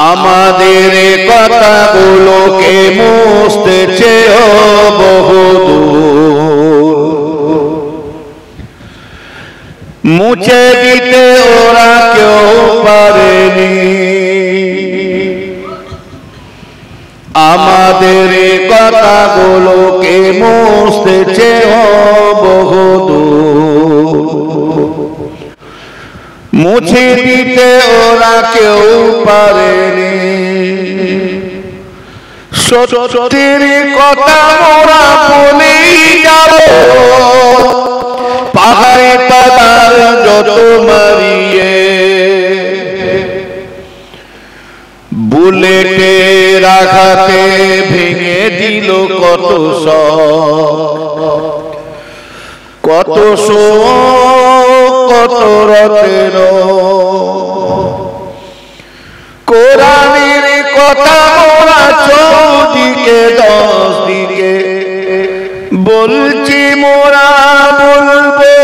আমাদের কথাগুলোকে মুছতেছে বহুদূর, মুছে দিতে ওরা কেউ পারেনি। আমাদের কথাগুলোকে মুছতেছে বহুদূর, মুছে দিতে ওরা কেউ পারেনি। সত্যের কথা ওরা বলেই গেল, পাহাড়ে পাতার যত মারিয়ে, বুলেটের আঘাতে ভেঙে দিল কত কত কত রতের। কোরআনের কথা মোরা চৌদিকে 10 দিকে বলছি, মোরা বলবো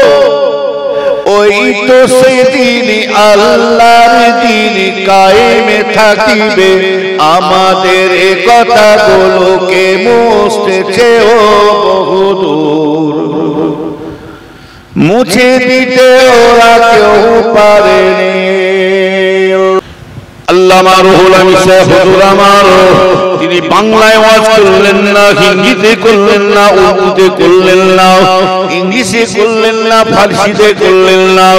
ওই তো সেদিন আল্লাহর দিন কায়েমে থাকিবে। আমাদের কথাগুলোকে মুছতেছে বহুদূর, মুছে দিতে ওরা কেউ পারেনি। আল্লামা রুহুল আমিন সাহেব হুজুর আমার, তিনি বাংলায় ওয়াজ করলেন না, হিন্দিতে করলেন না, উর্দুতে করলেন না, ইংলিশে করলেন না, ফারসিতে করলেন না।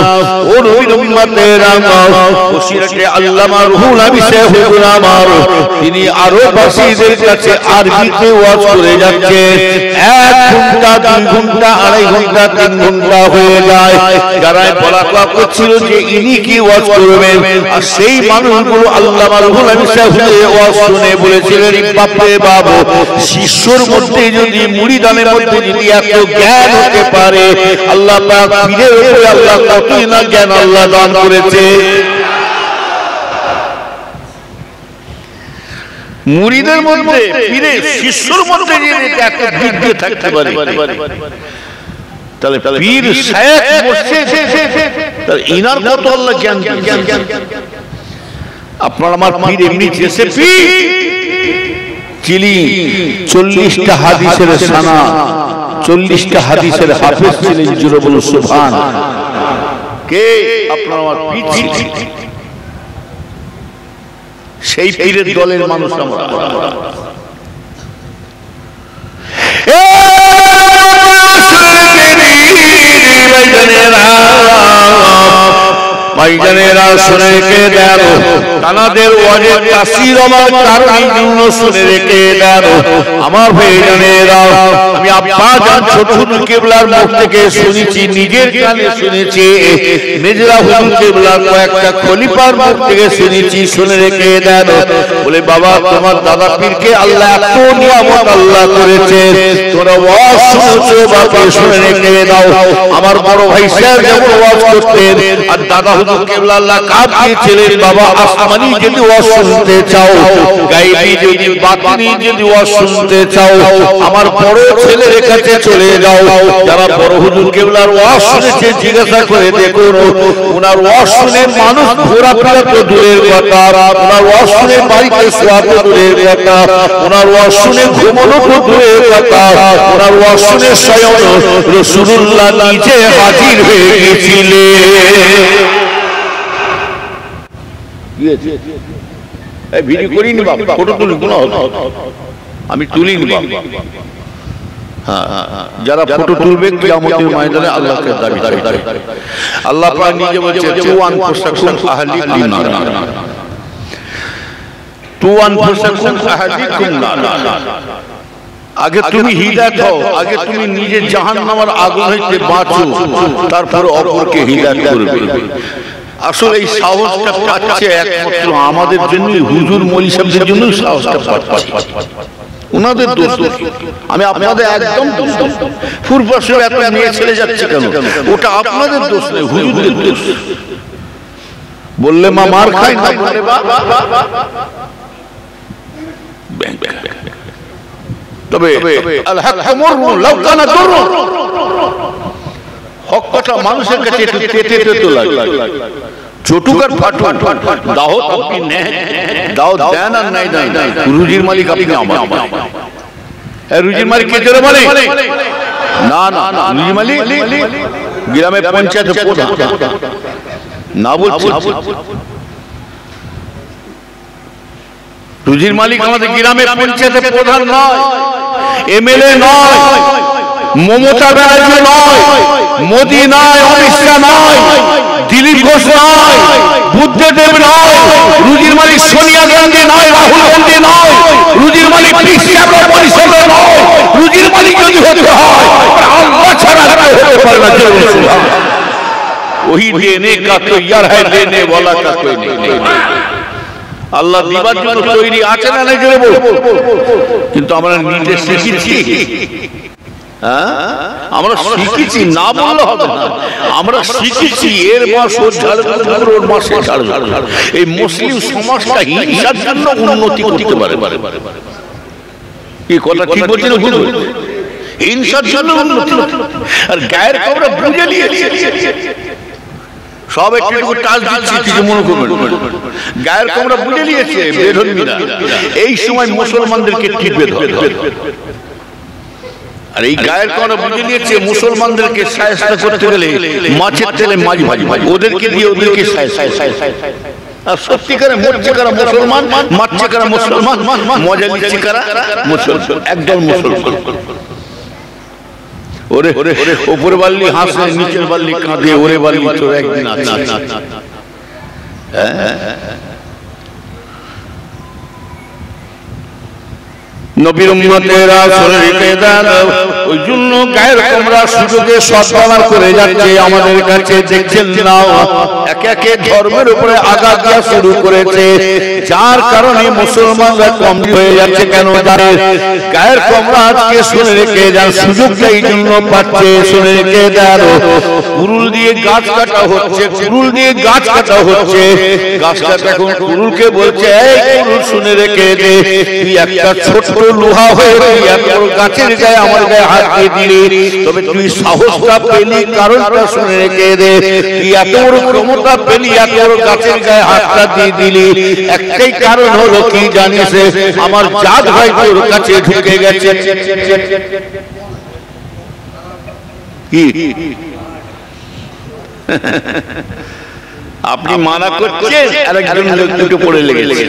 ও নবীর উম্মতের আমার বসিরহাটে আল্লামা রুহুল আমিন সাহেব হুজুর আমার, তিনি আরো বাসীদের কাছে আরবিতে ওয়াজ করে যাচ্ছে। 1 ঘন্টা 2 ঘন্টা 2.5 ঘন্টা 3 ঘন্টা হয়ে যায়। যারা বলা করছিল যে ইনি কি ওয়াজ করবেন, আর সেই মানুষগুলো আল্লামা রুহুল আমিন সাহেব ওয়াজ শুনে বলেছিলেন, বাপরে বাবু, শিষ্যর মধ্যে যদি মুরিদানের মধ্যে যদি এত জ্ঞান হতে পারে, আল্লাহ পাক পীরের উপরে আল্লাহ কতই না জ্ঞান আল্লাহ দান করেছে। মুরিদের মধ্যে পীরের শিষ্যর মধ্যে যদি এত বিজ্ঞ থাকতে পারে, তাহলে পীর শায়েখ মুর্শিদ তাহলে ইনার কত আল্লাহ জ্ঞান। আপনার আমার পীর এমনি যেসে পীর, যিনি 40টা হাদিসের সানা, 40টা হাদিসের হাফেজ ছিলেন। জোরে বলুন সুবহান। কে? আপনার আমার পীর ছিলেন। সেই পীরের দলের মানুষ আমরা। ভাইজানেরা শুনে রেখে দেন, তানাদের ওয়াজের তাসির আমার কারণের জন্য শুনে রেখে দেন। আমার ভাইজানেরা, আমি আব্বা জান ছোট হুজুর কিবলার মুখ থেকে শুনেছি, নিজের কানে শুনেছি, মেজরা হুজুর কিবলার কয়েকটা খলিফার মুখ থেকে শুনেছি। শুনে রেখে দেন, বলে বাবা তোমার দাদা পীরকে আল্লাহ এত নিয়ামত আল্লাহ করেছে, তোমরা ওয়াজ শুনেছো বাবা, শুনে রেখে দাও। আমার বড় ভাই সাহেব যেমন ওয়াজ করতেন, আর দাদা হুজুর কিবলা আল্লাহ কাজ দিয়েছিলেন, বাবা আসমানি যদি ওয়াজ শুনতে চাও, গায়বী যদি বাতিনি যদি ওয়াজ শুনতে চাও, আমার বড় ছেলের কাছে চলে যাও। যারা বড় হুজুর কিবলার ওয়াজ শুনেছে জিজ্ঞাসা করে দেখুন, ওনার ওয়াজ শুনে মানুষ ঘোরাফেরা তো দূরের কথা, ওনার ওয়াজ শুনে বাড়িতে শোয়া তো দূরের কথা, ওনার ওয়াজ শুনে ঘুমানো তো দূরের কথা, ওনার ওয়াজ শুনে স্বয়ং রাসূলুল্লাহ নিজে হাজির হয়ে গিয়েছিলেন। ভিডিও করিনি বাবা, ফটো তুলি কোনো, আমি তুলিনি বাবা। যারা ফটো তুলবে কিয়ামতের ময়দানে আল্লাহকে দাবি দাবি। আল্লাহ পাক নিজে বলছে তু আনফুসাকুম আহলিকুম নার, তু আনফুসাকুম আহলিকুম নার। আগে তুমি হিদায়াত হও, আগে তুমি নিজে জাহান্নামের আগুন হইতে বাঁচো, তারপর অপরকে হিদায়াত করবে। আসলে এই সাহসটা পাচ্ছে একমাত্র আমাদের জন্য, হুজুর মৌলী সাহেবদের জন্য সাহসটা পাচ্ছে। ওনাদের দোষ, আমি আপনাদের একদম দোষ। পূর্বাসে এত মেয়ে ছেলে যাচ্ছে কেন, ওটা আপনাদের দোষ নেই, হুজুরদের দোষ। বললে মা মার খাই না, বললে তবে হক কথা মানুষের কাছে একটু তেতে তেতে লাগে। চটুকার ফাটু দাও আপনি নেন, দাও দেন আর নাই দেন, রুজির মালিক আপনি আমার। রুজির মালিক কে জোরে বলে? না না, রুজির মালিক গ্রামে পঞ্চায়েত প্রধান না বলছে। রুজির মালিক আমাদের গ্রামে পঞ্চায়েতের প্রধান নয়, এমএলএ নয়, মমতা ব্যানার্জি নয়, মোদী নয়, অমিত শাহ নয়, দিলীপ ঘোষ নয়, বুদ্ধদেব নয়, রুজির মালিক সোনিয়া গান্ধী নয়, রাহুল গান্ধী নয়, রুজির মালিক পরিষদ নয়। রুজির মালিক যদি হতে হয় আল্লাহ ছাড়া হতে পারে না। वही देने का तो यार है, देने वाला का कोई नहीं। আল্লাহ দিবার জন্য তৈরি আছে না নাই জোরে বল। কিন্তু আমরা নিজে শিখেছি, আমরা শিখেছি না বললে হবে না, আমরা শিখেছি এর মাস ওর ঝাড় ওর মাসে ঝাড়। এই মুসলিম সমাজটা হিংসার জন্য উন্নতি করতে পারে। এই কথা ঠিক বলছি না ভুল? হিংসার জন্য উন্নতি, আর গায়ের খবর বুঝে নিয়েছে সব একটু টাচ দিচ্ছি, কিছু মনে করবেন। গায়ের কোমরা বুঝে নিয়েছে বেধর্মীরা, এই সময় মুসলমানদেরকে টিপে ধরে। আর এই গায়ের কোমরা বুঝে নিয়েছে মুসলমানদেরকে শায়েস্তা করতে গেলে মাছের তেলে মাছ ভাজি, ওদেরকে দিয়ে ওদেরকে আর সত্যিকারে মরছে কারা মুসলমান, মারছে কারা মুসলমান, মজা নিচ্ছে কারা মুসলমান, একদল মুসলমান। ওরে ওপরে বাল্লি হাসে, নিচের বাল্লি কাঁদে, ওরে বাল্লি তোর একদিন আছে। নবীর উম্মতেরা শুনে রেখে দেন, ওই জন্য গায়ের কোমরা সুযোগে সদ্ব্যবহার করে যাচ্ছে আমাদের কাছে। দেখছেন না একে একে ধর্মের উপরে আঘাত দেওয়া শুরু করেছে, যার কারণে মুসলমানরা কমজোর হয়ে যাচ্ছে। কেন জানেন? গায়ের কোমরা আজকে শুনে রেখে যান, সুযোগটা এই জন্য পাচ্ছে। শুনে রেখে দেন, কুরুল দিয়ে গাছ কাটা হচ্ছে, কুরুল দিয়ে গাছ কাটা হচ্ছে। গাছ কাটা এখন কুরুলকে বলছে, এই কুরুল শুনে রেখে দে, তুই একটা ছোট লোহা হয়ে গাছের গায়ে আমার গায়ে হাত দিয়ে দিলি, তবে তুই সাহসটা পেলি কারণটা শুনে রেখে দে। তুই এত বড় ক্ষমতা পেলি, এত বড় গাছের গায়ে হাতটা দিয়ে দিলি, একটাই কারণ হলো কি জানিস? আমার জাত ভাই তোর কাছে ঢুকে গেছে। আপনি মানা করছেন, আরেকজন লোক দুটো পড়ে লেগেছে,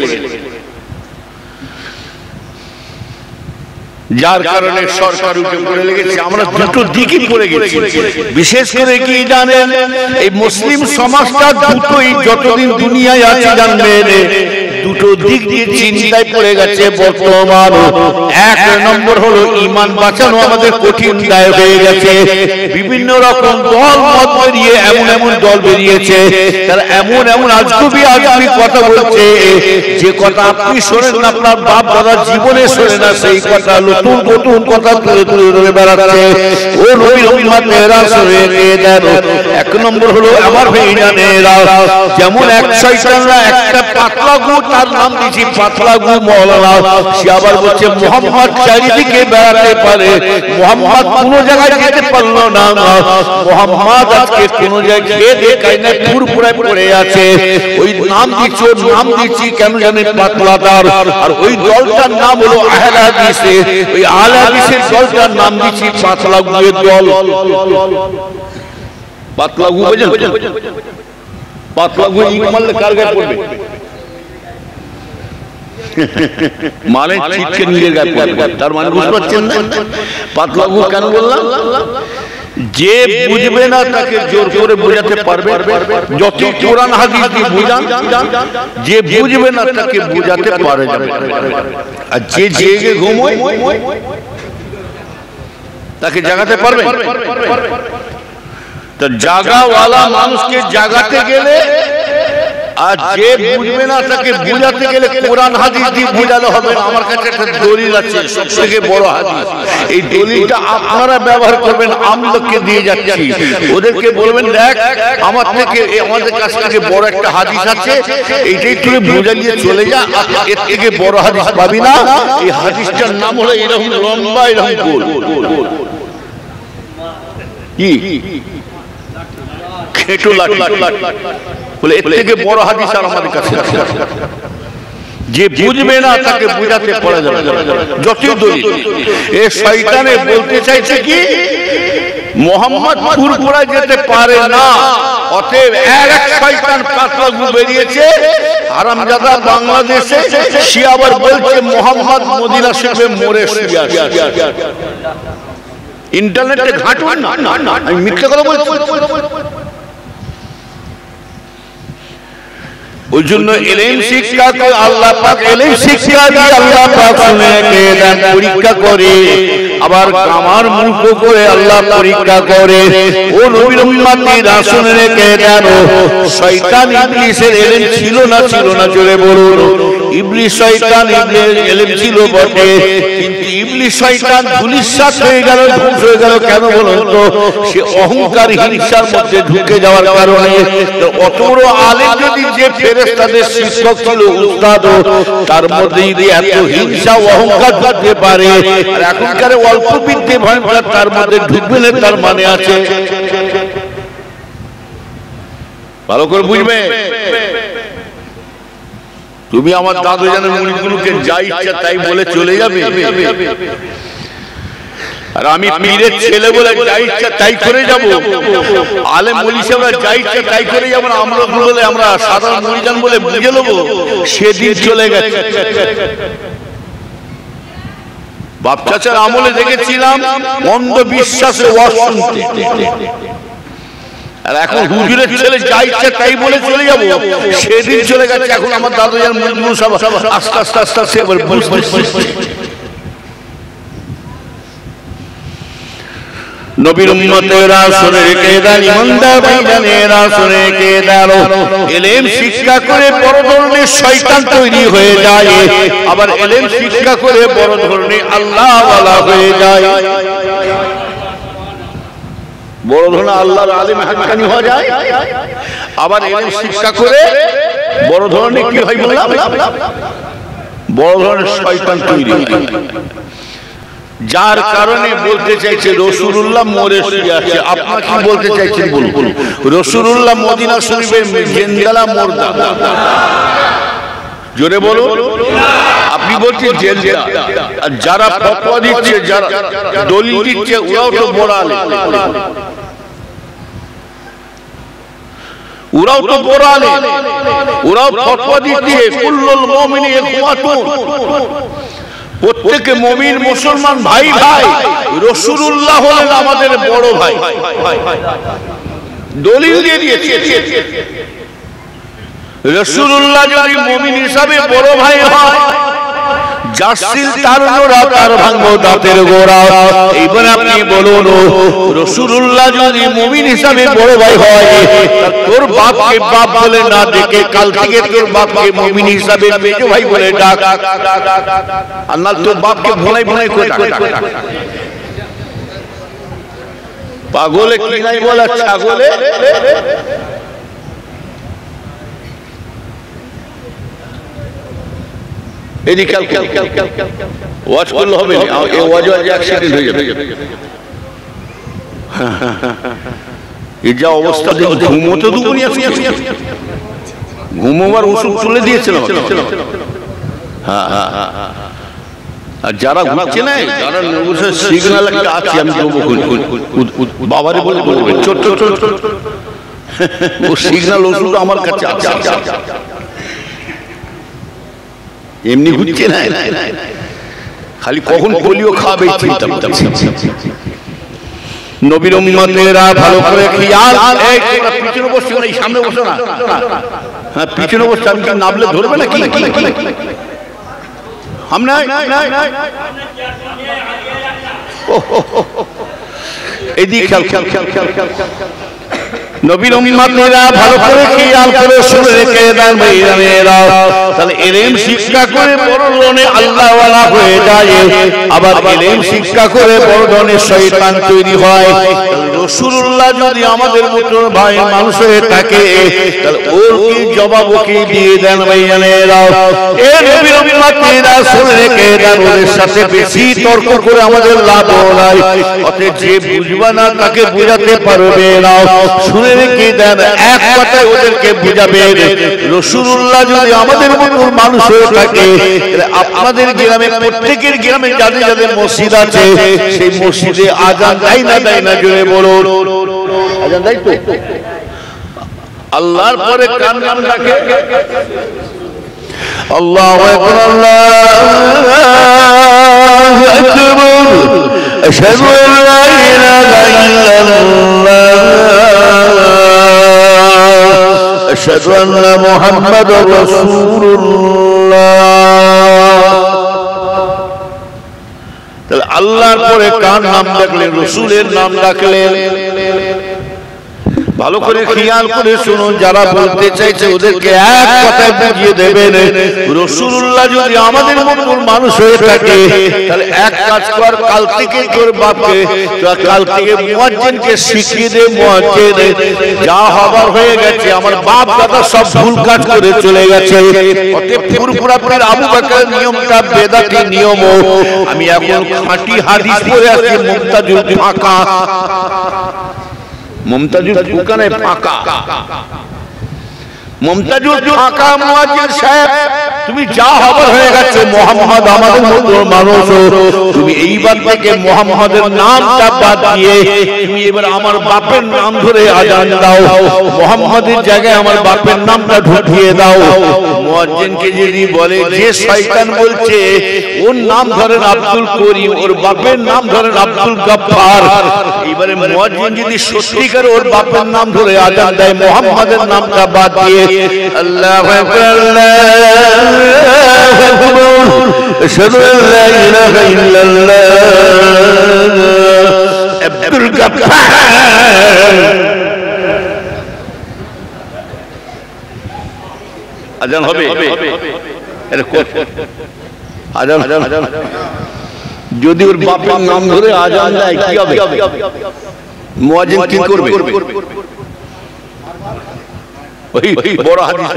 যার কারণে সরকার উঠে পড়ে লেগেছে। আমরা দুটো দিকই পড়ে গেছি। বিশেষ করে কি জানেন, এই মুসলিম সমাজটা দুটোই যতদিন দুনিয়ায় আছে জানবেন, দুটো দিক দিয়ে চিন্তায় পড়ে গেছে বর্তমান। এক নম্বর হলো ঈমান বাঁচানো আমাদের কঠিন দায় হয়ে গেছে। বিভিন্ন রকম দল মত বেরিয়ে এমন এমন দল বেরিয়েছে, তারা এমন এমন আজগুবি কথা বলছে, যে কথা আপনি শোনেন না, আপনার বাপ দাদা জীবনে শোনে না, সেই কথা নতুন নতুন কথা তুলে তুলে ধরে বেড়াচ্ছে। ও নবীর উম্মতেরা শুনে দেন, এক নম্বর হলো আমার ভাইজানেরা, যেমন এক শয়তানরা একটা পাতলা গু, তার নাম দিয়েছি পাতলা গু মওলানা, সে আবার বলছে মুহাম্মদ চারিদিকে বেড়াতে পারে, মুহাম্মদ কোন জায়গায় যেতে পারলো না, মুহাম্মদ আজকে কোন জায়গায় দেখায় না, পুরপুরায় পড়ে আছে। ওই নাম দিচ্ছি, ওর নাম দিচ্ছি কেন জানেন? পাতলাদার। আর ওই দলটার নাম হলো আহলে হাদিস। ওই আহলে হাদিসের দলটার নাম দিচ্ছি পাতলা গুয়ের দল। পাতলা গু বুঝেন? পাতলা গু ইট মারলে কার গায়ে পড়বে? মানে ছিটকে নিজের গায়ে পড়বে। তার মানে বুঝতে পারছেন না? পাতলা গু কেন বললাম? যে বুঝবে না তাকে জোর করে বোঝাতে পারবে, যত কোরআন হাদিস দিয়ে বুঝান, যে বুঝবে না তাকে বোঝাতে পারে যাবে। আর যে জেগে ঘুমোয় তাকে জাগাতে পারবে? তো জাগাওয়ালা মানুষকে জাগাতে গেলে, আর যে বুঝবে না তাকে বুঝাতে গেলে কোরআন হাদিস দিয়ে বুঝালে হবে না। আমার কাছে একটা দলিল আছে, সবথেকে বড় হাদিস। এই দলিলটা আপনারা ব্যবহার করবেন। আমি লোককে দিয়ে যাচ্ছি, ওদেরকে বলবেন, দেখ আমার থেকে, আমাদের কাছ থেকে বড় একটা হাদিস আছে, এইটাই তুই বুঝালিয়ে চলে যা, এর থেকে বড় হাদিস পাবি না। এই হাদিসটার নাম হলো এরকম লম্বা, এরকম গোল। কি খেটো লাঠি, বলে এর থেকে বড় হাদিস আর আমাদের কাছে আছে? যে বুঝবে না তাকে বুঝাতে পারা যাবে যতই দলিল। এ শয়তানে বলতে চাইছে কি মোহাম্মদ ফুরফুরা যেতে পারে না, অতএব এক শয়তান পাতলা গু বেরিয়েছে হারামজাদা বাংলাদেশে, সে আবার বলছে মোহাম্মদ মদিনা শরীফে মরে শুয়ে আছে। ইন্টারনেটে ঘাঁটুন না, আমি মিথ্যা কথা বলছি। ওই জন্য ইলম শিক্ষা করে আল্লাহ পাক, ইলম শিক্ষা দিয়ে আল্লাহ পাক শুনেকে দেন পরীক্ষা করে, আবার আমার মূর্খ করে আল্লাহ পরীক্ষা করে। ও নবীর উম্মতিরা শুনে রেখে দেন, শয়তান ইবলিসের ইলম ছিল না জোরে বলুন। ইবলিস শয়তান ইলম ছিল বটে, কিন্তু ইবলিস শয়তান ধূলিসাৎ হয়ে গেল, ধ্বংস হয়ে গেল। কেন বলুন তো? সে অহংকার হিংসার মধ্যে ঢুকে যাওয়ার কারণে। অত বড় আলেম যদি যে ফেরেশতাদের শিক্ষক ছিল, উস্তাদ, তার মধ্যে যদি এত হিংসা অহংকার ঢুকতে পারে, আর এখনকার অল্প বিদ্যে ভয়ঙ্কর তার মধ্যে ঢুকবে না, তার মানে আছে। ভালো করে বুঝবে। তুমি আমার দাদু জানের মুড়িগুলোকে যা ইচ্ছা তাই বলে চলে যাবে, আর আমি পীরের ছেলে বলে যা ইচ্ছা তাই করে যাব। আলেম মুলি সাহেবরা যা ইচ্ছা তাই করে যাব। আমরা বলে আমরা সাধারণ মুরিদান বলে বুঝে নেব, সেদিন চলে গেছে। বাপ চাচার আমলে দেখেছিলাম অন্ধবিশ্বাসে ওয়াজ শুনতে, আর এখন হুজুরের ছেলে যা ইচ্ছা তাই বলে চলে যাব, সেদিন চলে গেছে। এখন আমার দাদু জান মুরিদগুলো সব আস্তে আস্তে আস্তে আস্তে এবার বুঝতে। নবীর উম্মতেরা শুনে রেখে দেন, ইমানদার ভাইজানেরা শুনে রেখে দেন, ইলম শিক্ষা করে বড় ধরনের শয়তান তৈরি হয়ে যায়, আবার ইলম শিক্ষা করে বড় ধরনের আল্লাহ ওয়ালা হয়ে যায়। বড় ধরনের আল্লাহর আলিম হাক্কানি হয়ে যায়, আবার ইলম শিক্ষা করে বড় ধরনের কি হয় বললাম, বড় ধরনের শয়তান তৈরি হয়। যার কারণে বলতে চাইছে রাসূলুল্লাহ মরে শুয়ে আছে। আপনারা কি বলতে চাইছেন বলুন? রাসূলুল্লাহ মদিনা শরীফে জিন্দালা মুর্দা, জোরে বলুন। আপনি বলছেন জেলদা, আর যারা ফতোয়া দিচ্ছে, যারা দলিল দিচ্ছে, ওরাও তো বড় আলেম, ওরাও তো বড় আলেম, ওরাও ফতোয়া দিচ্ছে কুল্লুল মুমিনি ইখওয়াতুন, প্রত্যেকে মুমিন মুসলমান ভাই ভাই। রাসূলুল্লাহ হলেন আমাদের বড় ভাই, দলিল দিয়ে দিয়েছে। রাসূলুল্লাহ যদি মুমিন হিসাবে বড় ভাই হয়, জাসিল তার গোড়া তার ভাঙবো দাঁতের গোড়া। এইবার আপনি বলুন, রাসূলুল্লাহ যদি মুমিন হিসাবে বড় ভাই হয়, তোর বাপকে বাপ বলে না ডেকে কাল থেকে তোর বাপকে মুমিন হিসাবে মেজো ভাই বলে ডাক। আল্লাহ তোর বাপকে ভোলাই ভোলাই করে ডাক। পাগলে কি নাই বলা, ছাগলে এদিকে ওয়াজ করলে হবে না, এই ওয়াজ অ্যাক্সিডেন্ট হয়ে যাবে। এই যা অবস্থা, ঘুমোতে দুপুনি আছে, ঘুমোবার ওষুধ তুলে দিয়েছিলাম। হ্যাঁ হ্যাঁ, আর যারা ঘুরছে না, যারা সিগন্যাল একটা আছে, আমি দেবো বাবারে বলে বলবে ছোট ছোট ও সিগন্যাল ওষুধ আমার কাছে আছে। এমনি ঘুরছে না, খালি কখন পোলিও খাবে চিন্তা। নবীর উম্মতেরা ভালো করে খেয়াল, এই তোমরা পিছনে বসছো না, এই সামনে বসো না। হ্যাঁ পিছনে বসছো, আমি কি নাবলে ধরবে না? কি আমরা এদিকে খেয়াল খেয়াল খেয়াল খেয়াল খেয়াল। নবীর উম্মতেরা ভালো করে খেয়াল করে শুনে রেখে দেন ভাইজানেরা, তাহলে ইলম শিক্ষা করে বড় ধরনের আল্লাহ ওয়ালা হয়ে যায়, আবার ইলম শিক্ষা করে বড় ধরনের শয়তান তৈরি হয়। রাসূলুল্লাহ যদি আমাদের মতো ভাই মানুষ হয়ে থাকে, তাহলে ওর কি জবাব কি দিয়ে দেন ভাইজানেরা? এই নবীর উম্মতেরা শুনে রেখে দেন, ওদের সাথে বেশি তর্ক করে আমাদের লাভ নাই। অতএব যে বুঝবে না তাকে বোঝাতে পারবে না। শুনে শুনে রেখে দেন, এক কথায় ওদেরকে বুঝাবেন রাসূলুল্লাহ যদি আমাদের মতো মানুষ হয়ে থাকে, আপনাদের গ্রামে প্রত্যেকের গ্রামে যাদের যাদের মসজিদ আছে সেই মসজিদে আজান দেয় না জোরে বলুন, আজান দেয় তো? আল্লাহর পরে কার নাম ডাকে? আল্লাহু আকবার, আল্লাহু আকবার, আশহাদু আল্লা ইলাহা ইল্লাল্লাহ, আশহাদু আন্না মুহাম্মাদুর রাসূলুল্লাহ। তাহলে আল্লাহর পরে কার নাম ডাকলেন? রাসূলের নাম ডাকলেন। ভালো করে খেয়াল করে শুনুন, যারা বলতে চাইছে ওদেরকে এক কথায় বুঝিয়ে দেবেন, রাসূলুল্লাহ যদি আমাদের মতো মানুষ হয়ে থাকে তাহলে এক কাজ কর, কাল থেকে তোর বাপকে, কাল থেকে মুয়াজ্জিনকে শিখিয়ে দে, মুয়াজ্জিন যা হবার হয়ে গেছে, আমার বাপ দাদা সব ভুল কাজ করে চলে গেছে, অতএব পুরপুরাপুরি আবু বকরের নিয়মটা বেদাতি নিয়ম, আমি এখন খাঁটি হাদিস পড়ে আসছি, মুমতাজুল ফাঁকা, মুমতাজুল ফুকানে ফাঁকা, মুমতাজুল ফাঁকা মুয়াজ্জিন সাহেব, তুমি যা হবার হয়ে গেছে, মুহাম্মদ আমাদের মতো মানুষ, তুমি এইবার থেকে মুহাম্মাদের নামটা বাদ দিয়ে তুমি এবার আমার বাপের নাম ধরে আজান দাও, মুহাম্মাদের জায়গায় আমার বাপের নামটা ঢুকিয়ে দাও। মুয়াজ্জিনকে যদি বলে যে শয়তান বলছে ওর নাম ধরেন আব্দুল করিম, ওর বাপের নাম ধরেন আব্দুল গফফার, এবারে মুয়াজ্জিন যদি সত্যিকার ওর বাপের নাম ধরে আজান দেয়, মুহাম্মাদের নামটা বাদ দিয়ে আল্লাহু আকবার, আল্লাহু আকবার, আশহাদু আল্লা ইলাহা ইল্লাল্লাহ, আব্দুল গফফার, আজান হবে। আজান যদি ওর বাপের নাম ধরে আজান দেয় কি হবে? মুয়াজ্জিন কি করবে? ওই বড় হাদিস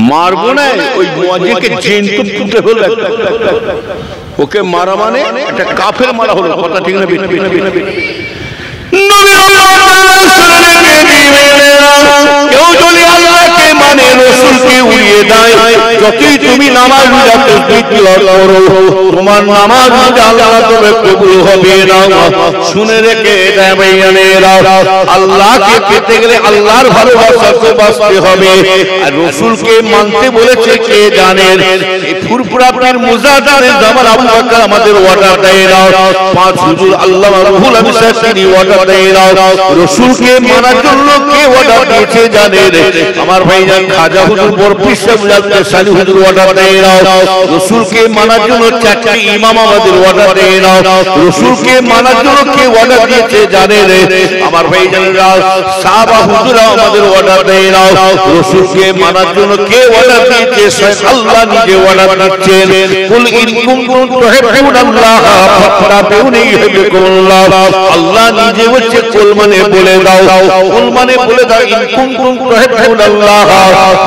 মারবো না, ওই মুয়াজ্জিনকে জেন তো ফুটে হলো, ওকে মারা মানে একটা কাফের মারা হলো, কথা ঠিক না? কেউ যদি আল্লাহকে মানে রাসূলকে উড়িয়ে দেয়, যতই তুমি নামাজ রোজা তাসবিহ করো, তোমার নামাজ রোজা আল্লাহ তবে কবুল হবে না। শুনে রেখে দেয় ভাইয়ানেরা, আল্লাহকে পেতে গেলে আল্লাহর ভালোবাসাতে বাঁচতে হবে, আর রাসূলকে মানতে বলেছে কে জানেন? এই ফুরফুরাপুরের মুজাহিদের জামাল আবু বকর আমাদের অর্ডার দেয় না, পাঁচ হুজুর আল্লামা রুহুল আমিন সাহেব তিনি অর্ডার দেয় না, রাসূলকে মানার জন্য কে অর্ডার দিয়েছে জানেন? আমার ভাইজান খাজা হুজুর বরফি সাহেব সালি হুজুর অর্ডার দেয় না, রাসূলকে মানার জন্য চারটি ইমাম আমাদের অর্ডার দেয় না, রাসূলকে মানার জন্য কে অর্ডার দিয়েছে জানেন? আমার ভাইজানরা সাহাবা হুজুরা আমাদের অর্ডার দেয় না, রাসূলকে মানার জন্য কে অর্ডার দিয়েছে? স্বয়ং আল্লাহ নিজে অর্ডার দিচ্ছেন, কুল ইন কুনতুম তুহিব্বুনাল্লাহ ফাত্তাবিউনি ইউহিব্বুকুমুল্লাহ, আল্লাহ নিজে হচ্ছে কুল মানে বলে দাও, কুল মানে বলে দাও, ইন কুনতুম তুহিব্বুনাল্লাহ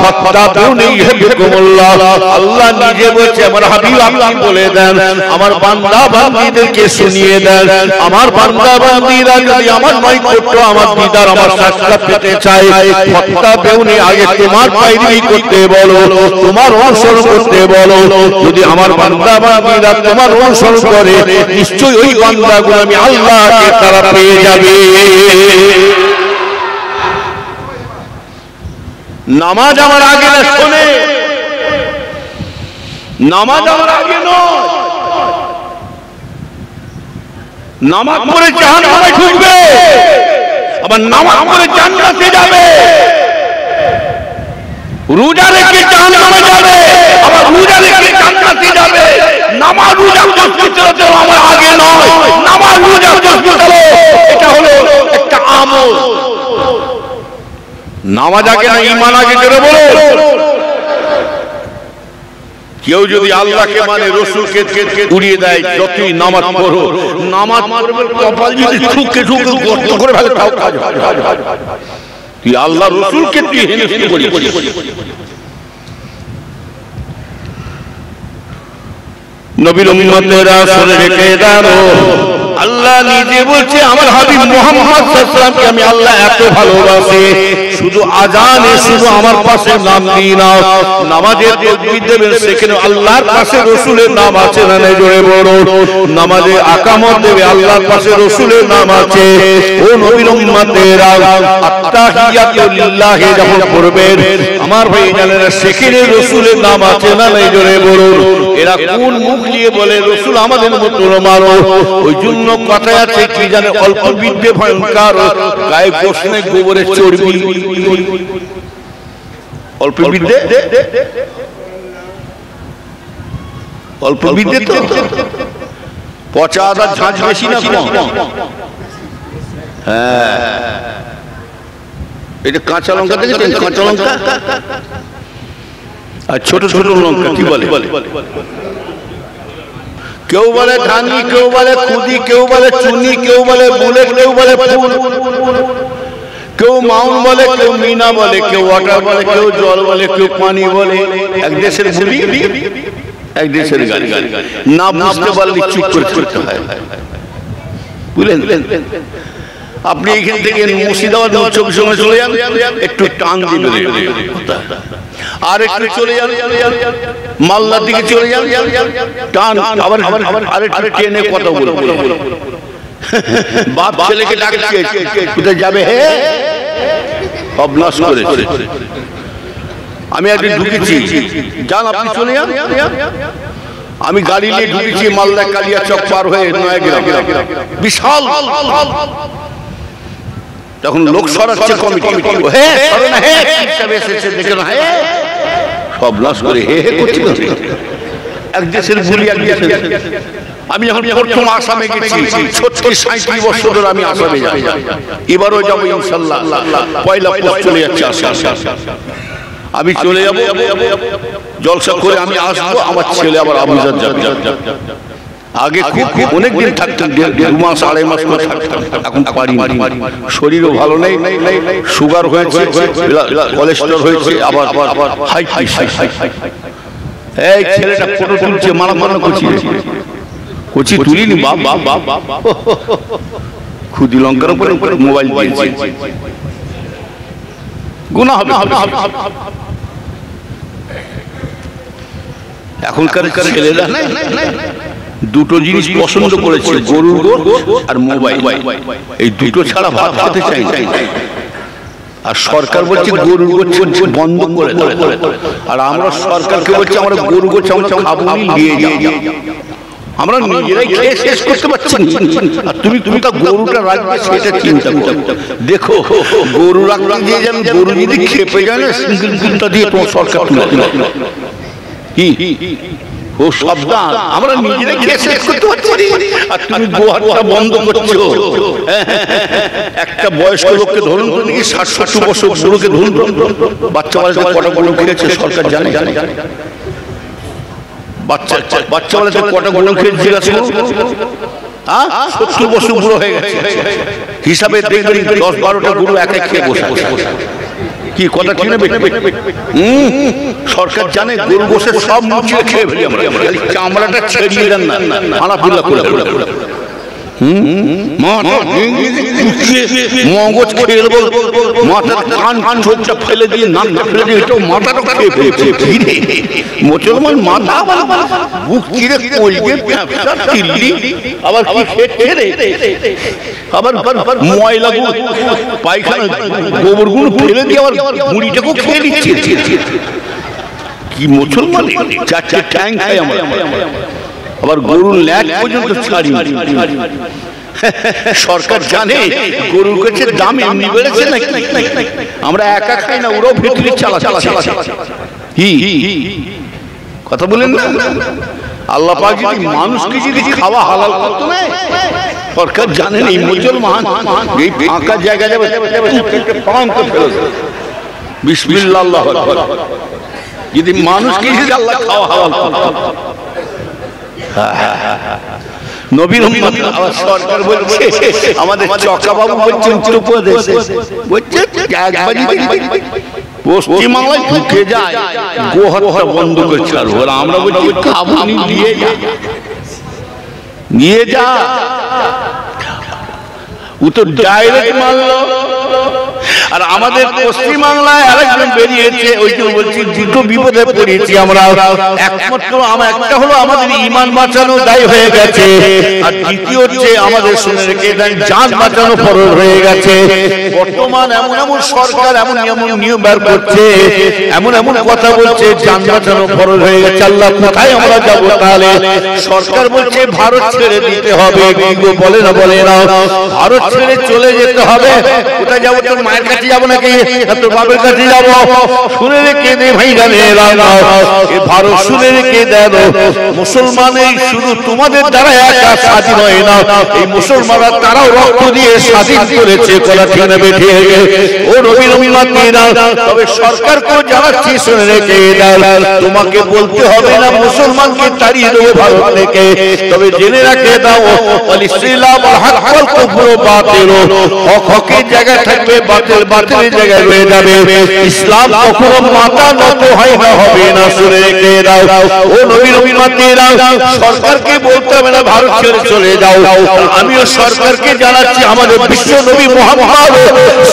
ফাত্তাবিউনি ইউহিব্বুকুমুল্লাহ, আল্লাহ নিজে বলছে আমার হাবিব আপনি বলে দেন, আমার বান্দা বান্দীদেরকে শুনিয়ে দেন, আমার বান্দা বান্দীরা যদি আমার নৈকট্য, আমার দিদার, আমার সাক্ষাৎ পেতে চায়, ফাত্তাবিউনি, আগে তোমার পায়রি করতে বলো, তোমার অনুসরণ করতে বলো, যদি আমার বান্দা বান্দীরা তোমার অনুসরণ করে, নিশ্চয়ই ওই বান্দাগুলো আমি আল্লাহকে তারা পেয়ে যাবে। নামাজ আমার আগে না, শোনে, নামাজ আমার আগে নয়, নামাজ পড়ে জাহান্নামে ঢুকবে, আবার নামাজ পড়ে জান্নাতে যাবে, রোজা রেখে জাহান্নামে যাবে, আবার রোজা রেখে জান্নাতে যাবে। নামাজ রোজা করতে আমার আগে নয়, নামাজ রোজা করতে এটা হলো একটা আমল, নামাজ আগে না, ঈমান আগে, করে বলো। কেউ যদি আল্লাহকে মানে রাসূলকে উড়িয়ে দেয়, যতই নামাজ পড়ো, নামাজ পড়বে কপাল যদি ঠুকে ঠুকে গর্ত করে ফেলে, তাও কাজ হবে। তুই আল্লাহ রাসূলকে তুই হেনস্থা করিস। নবীর উম্মতেরা শুনে রেখে দাও, আল্লাহ নিজে বলছে আমার হাবিব মুহাম্মদ সাল্লাল্লাহু আলাইহি ওয়াসাল্লামকে আমি আল্লাহ এত ভালোবাসি, শুধু আজানে শুধু আমার পাশে নাম দিই না, নামাজের তাকবীর দেবেন সেখানে আল্লাহর পাশে রাসূলের নাম আছে না নেই জোরে বলো। নামাজে আকামত দেবে আল্লাহর পাশে রাসূলের নাম আছে। ও নবীর উম্মতেরা আত্তাহিয়াতু লিল্লাহি যখন পড়বেন আমার ভাই জানেন সেখানে রাসূলের নাম আছে না নেই জোরে বলো। এরা কোন মুখ নিয়ে বলে রাসূল আমাদের মতো মানো, ওই জন্য কথা আছে কি জানে অল্প বিদ্যে ভয়ঙ্কর, গায়ে গোশনে গোবরে চর্বি। অল্প বিদ্যে অল্প বিদ্যে তো পচা আদা ঝাঁঝ বেশি না কম? হ্যাঁ, এটা কাঁচা লঙ্কা দেখেছেন? কাঁচা লঙ্কা আর ছোট ছোট লঙ্কা কি বলে? কেউ বলে ধানি, কেউ বলে খুদি, কেউ বলে চুনি, কেউ বলে বুলেট, কেউ বলে ফুল, কেউ মাউন বলে, কেউ মিনা বলে, কেউ ওয়াটার বলে, কেউ জল বলে, কেউ পানি বলে। এক দেশের বলি, এক দেশের গাড়ি। না বুঝতে পারলে চুপ করে চলতে হয়, বুঝলেন? আপনি এখান থেকে মুর্শিদাবাদ 24 সময় চলে যান, একটু টান দিবে, আর একটু চলে যান মালদার দিকে চলে যান, টান আবার আরেকটু ট্রেনে কথা বলবো। বাপ ছেলেকে ডাকছে কোথায় যাবে, হে অবনাশ করেছে। আমি একদিন ঢুকেছি, যান আপনি চলে যান। আমি গাড়ি নিয়ে ঢুকেছি মালদা কালিয়া চক পার হয়ে নয়াগ্রাম, বিশাল। তখন লোক সরাচ্ছে কমিটি, হে সরে না, হে হিসাবে এসেছে দেখে না, হে সব লস করে হে হে করছিল। এক দেশের বলি, এক দেশের। আমি যখন প্রথম আসামে গেছি 36-37 বছর ধরে আমি আসামে যাই, এবারও যাবো ইনশাআল্লাহ। পয়লা পোস্ট চলে যাচ্ছে আসাম, আমি চলে যাবো জলসা করে আমি আসবো, আমার ছেলে আবার আবুজার যাবে। আগে খুব অনেকদিন থাকতাম, 2 মাস 2.5 মাস করে থাকতাম, এখন পারি। শরীরও ভালো নেই, সুগার হয়েছে, কোলেস্টেরল হয়েছে, আবার হাই হাই হাই হাই। এই ছেলেটা ফটো তুলছে, মানা করছি, কচি তুলিনি বাপ বাপ বাপ বাপ, খুদি লঙ্কার উপরে মোবাইল দিয়েছি, গুনাহ হবে। এখনকার ছেলেরা দুটো জিনিস পছন্দ করেছে, গরুর গোশত আর মোবাইল। এই দুটো ছাড়া ভাত খেতে চাই না। আর সরকার বলছে গরুর গোশত বন্ধ করে দাও, আর আমরা সরকারকে বলছি আমরা গরুর গোশত খাবো না, নিয়ে যাও। আমরা নিজেরাই খেয়ে শেষ করতে পারছি না, আর তুমি তা গরুটা রাখবে সেটা চিন্তা করো। দেখো গরু রাখতে দিয়ে যান, গরু যদি খেপে যায় না, সিঙ্গেলটা দিয়ে তোমার সরকার তুলে কি ও সাবধান, আমরা নিজেরাই খেয়ে শেষ করতে পারছি, আর তুমি গোহাটা বন্ধ করছো। একটা বয়স্ক লোককে ধরুন তো নাকি 60-70 বছর বুড়োকে ধরুন, বাচ্চা বাচ্চা কটা গরু খেয়েছে সরকার জানে? বাচ্চা বলে কটা গরু খেয়েছে জিজ্ঞাসা, 70 বছর বুড়ো হয়ে গেছে হিসাবে দেখবেন 10-12টা গরু একে খেয়ে বসে। কি কথা কি নেবে? সরকার জানে গরু বসে সব মুচিয়ে খেয়ে ফেলি, আমরা চামড়াটা ছেড়িয়ে দেন না, আনাফুল্লা করে মগজ খেয়ে দেবো, মাথার কান চোখটা ফেলে দিয়ে নাম ফেলে দিয়ে মাথাটা খেয়ে ফেলেছে। মুসলমান মাথা বুক চিরে আবার আবার ময়লা পায়খানা গোবর গুলো ফেলে দিয়ে আবার মুড়িটাকেও খেয়ে নিচ্ছে। কি মুসলমান, 4 ট্যাঙ্ক খাই আমরা, আবার গরুর ল্যাট পর্যন্ত ছাড়ি। সরকার জানে গরুর কাছে দাম এমনি বেড়েছে নাকি, আমরা একা খাই না, ওরাও ভিতরে চালা কথা বলেন না। আল্লাহ পাক যদি মানুষকে যদি খাওয়া হালাল করতো না, সরকার জানেন এই মুসলমান এই ফাঁকা জায়গা যাবে বিসমিল্লাহ আল্লাহু আকবার, যদি মানুষকে যদি আল্লাহ খাওয়া হালাল করতো। নবীর উম্মত সরকার বলছে, আমাদের চকা বাবু বলছেন উত্তরপ্রদেশে, বলছে একবারই পশ্চিম বাংলায় ঢুকে যায় গোহাটা বন্ধ করে ছাড়বো, আমরা বলছি খাবনি দিয়ে যায়। নিয়ে যা, ও তো ডাইরেক্ট মারলো। আর আমাদের পশ্চিমবাংলায় আরেকজন বেরিয়েছে, ওই জন্য বলছি দীর্ঘ বিপদে পড়েছি আমরা। একমাত্র একটা হলো আমাদের ঈমান বাঁচানো দায়ী হয়ে গেছে, আর দ্বিতীয় হচ্ছে আমাদের শুনে রেখে দেন জান বাঁচানো ফরজ হয়ে গেছে। বর্তমান এমন এমন সরকার এমন এমন নিয়ম বের করছে, এমন এমন কথা বলছে জান বাঁচানো ফরজ হয়ে গেছে। আল্লাহ কোথায় আমরা যাব তাহলে? সরকার বলছে ভারত ছেড়ে দিতে হবে, কিন্তু বলে না ভারত ছেড়ে চলে যেতে হবে। কোথায় যাবো? তোর মায়ের কাছে যাবো নাকি তোর বাবার কাছে যাবো? শুনে রেখে দে ভাই, জানে ভারত শুনে রেখে দেন, মুসলমানের শুধু তোমাদের দ্বারা একা স্বাধীন হয় না, এই মুসলমানরা তারাও রক্ত দিয়ে স্বাধীন করেছে। কথা ঠিক না বেঠে ও নবীর উম্মতিরা, তবে সরকারকেও জানাচ্ছি শুনে রেখে দেন, তোমাকে বলতে হবে না মুসলমানকে তাড়িয়ে দেবো ভারত থেকে, তবে জেনে রাখে দাও ইসলাম হক ওয়াল কুফর বাতিল, হক হকের জায়গায় থাকবে, বাতিল বাতিলের জায়গায় রয়ে যাবে। ইসলাম কখনো মাথা নত হয় না, হবে না। শুনে রেখে দাও ও নবীর উম্মতিরা, সরকারকে বলতে হবে না ভারত ছেড়ে চলে যাও। আমিও সরকারকে জানাচ্ছি আমাদের বিশ্ব নবী মুহাম্মদ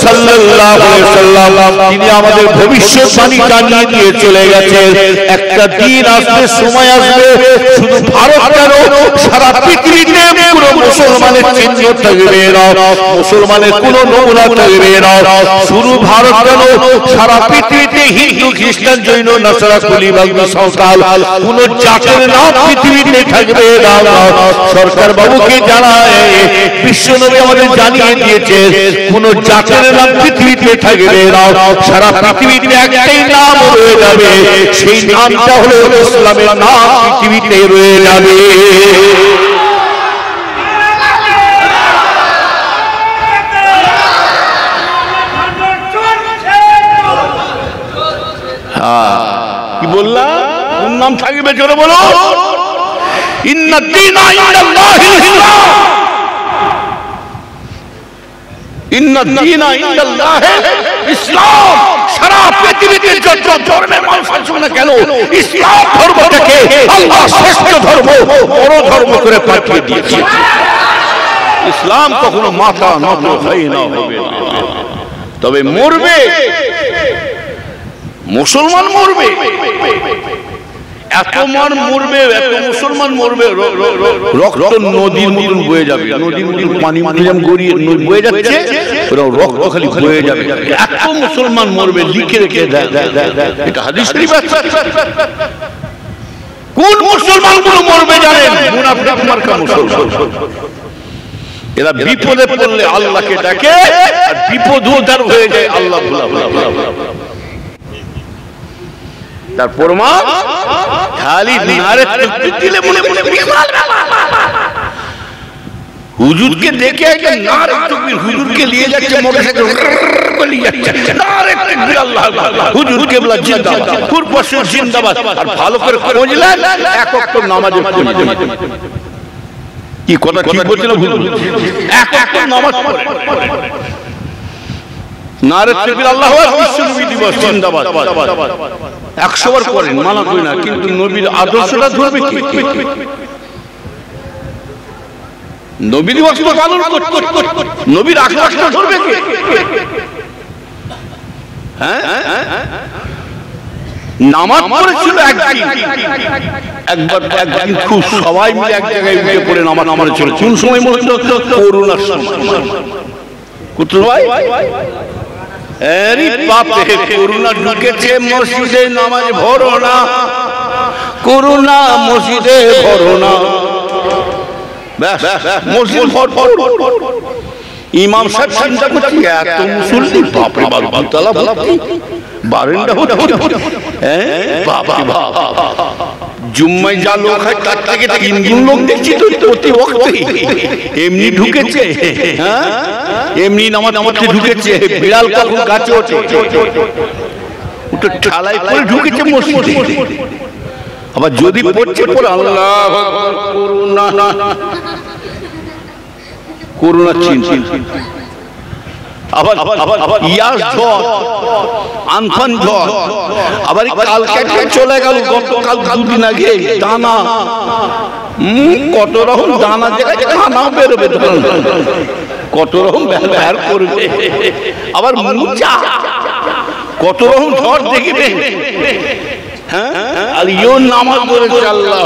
সাল্লাল্লাহু আলাইহি ওয়াসাল্লাম তিনি আমাদের ভবিষ্যৎবাণী জানিয়ে দিয়ে চলে গেছেন। একটা দিন আসবে, সময় আসবে, শুধু ভারত কেন সারা পৃথিবীতে পুরো মুসলমানের চিহ্ন থাকবে না, মুসলমানের কোনো নমুনা থাকবে না। শুধু ভারত কেন সারা পৃথিবীতে হিন্দু খ্রিস্টান জৈন নাসারা কুলিবাগ সংস্কাল কোন জাতের নাম পৃথিবীতে থাকবে না। সরকার বাবুকে জানায়, বিশ্বনবী আমাদের জানিয়ে দিয়েছে কোন জাতের নাম পৃথিবীতে থাকবে না, সারা পৃথিবীতে একটাই নাম রয়ে যাবে, সেই নামটা হলো ইসলামের নাম পৃথিবীতে রয়ে যাবে। কি বললাম? কোন নাম থাকবে জোরে বলো? ইন্নাদ-দীনা ইনদাল্লাহিল ইসলাম, ইন্নাদ-দীনা ইনদাল্লাহিল ইসলাম। সারা পৃথিবীতে যত ধর্মের মানুষ আছে না কেন, ইসলাম ধর্মটাকে আল্লাহ শ্রেষ্ঠ ধর্ম, বড় ধর্ম করে পাঠিয়ে দিয়েছে। ইসলাম কখনো মাথা নত হয় না, হবে না। তবে মরবে মুসলমান, মরবে এত মান মরবে, এত মুসলমান মরবে, রক্ত নদীর মতন বয়ে যাবে, নদীর মতন পানি যেমন গড়িয়ে বয়ে যাচ্ছে, রক্ত খালি বয়ে যাবে, এত মুসলমান মরবে। লিখে রেখে দেয়, এটা হাদিস শরীফ আছে। কোন মুসলমান গুলো মরবে জানেন? মুনাফিক মার্কা মুসলমান। এরা বিপদে পড়লে আল্লাহকে ডাকে, আর বিপদ উদ্ধার হয়ে যায় আল্লাহ ভুলা ভুলা। তার প্রমাণ খালি নারে তাকবীর দিলে মনে মনে হুজুরকে দেখে একটা নারে তাকবীর, হুজুরকে নিয়ে যাচ্ছে মোটরসাইকেল বলি যাচ্ছে নারে তাকবীর, আল্লাহ আল্লাহ, হুজুর কেবলা জিন্দাবাদ, পূর্বশে জিন্দাবাদ। আর ভালো করে খোঁজলেন এক ওয়াক্ত নামাজে খোঁজ দেন। কি কথা ঠিক বলছিল? এক ওয়াক্ত নামাজ পড়ে নারে তাকবীর, আল্লাহু আকবার, বিশ্বনবী দিবস জিন্দাবাদ 100 বার করেন, মানা করি না, কিন্তু নবীর আদর্শটা ধরবে কি? নবী দিবস পালন করতে নবীর আখলাকটা ধরবে কি? হ্যাঁ, নামাজ পড়েছিল একদিন খুব সবাই মিলে এক জায়গায় উঠে পড়ে নামাজ পড়েছিল। কোন সময় মনে হলো? করোনার সময়। কোথায়? করোনা ঢুকেছে মসজিদে, নামাজ ভরো না, করোনা মসজিদে ভরো না, মসজিদ ভর। ইমাম সাহেব চিন্তা করছি এত মুসল্লি, বাপরে বাপ, তালা বারেন্ডা জুম্মায় যা লোক হয় তার থেকে 3 গুণ লোক দেখছি তো প্রতি ওয়াক্তে। এমনি ঢুকেছে, হ্যাঁ এমনি নামাজ পড়তে ঢুকেছে, বিড়াল কখন গাছে ওঠে, ওটা ঠালাই করে ঢুকেছে মসজিদে। আবার যদি পড়ছে পড়ে আল্লাহু আকবার, করুণা করুণা চিন। আবার ইয়াস ঝড়, আনফান ঝড়, আবার কালকে চলে গেল, গতকাল 2 দিন আগে দানা কত রকম দানা জায়গায় খানা বেরোবে, কত রকম ব্যবহার করবে, আবার মুচা কত রকম ঝড় দেখিবে। হ্যাঁ, আর ইও নামাজ পড়েছে আল্লাহ,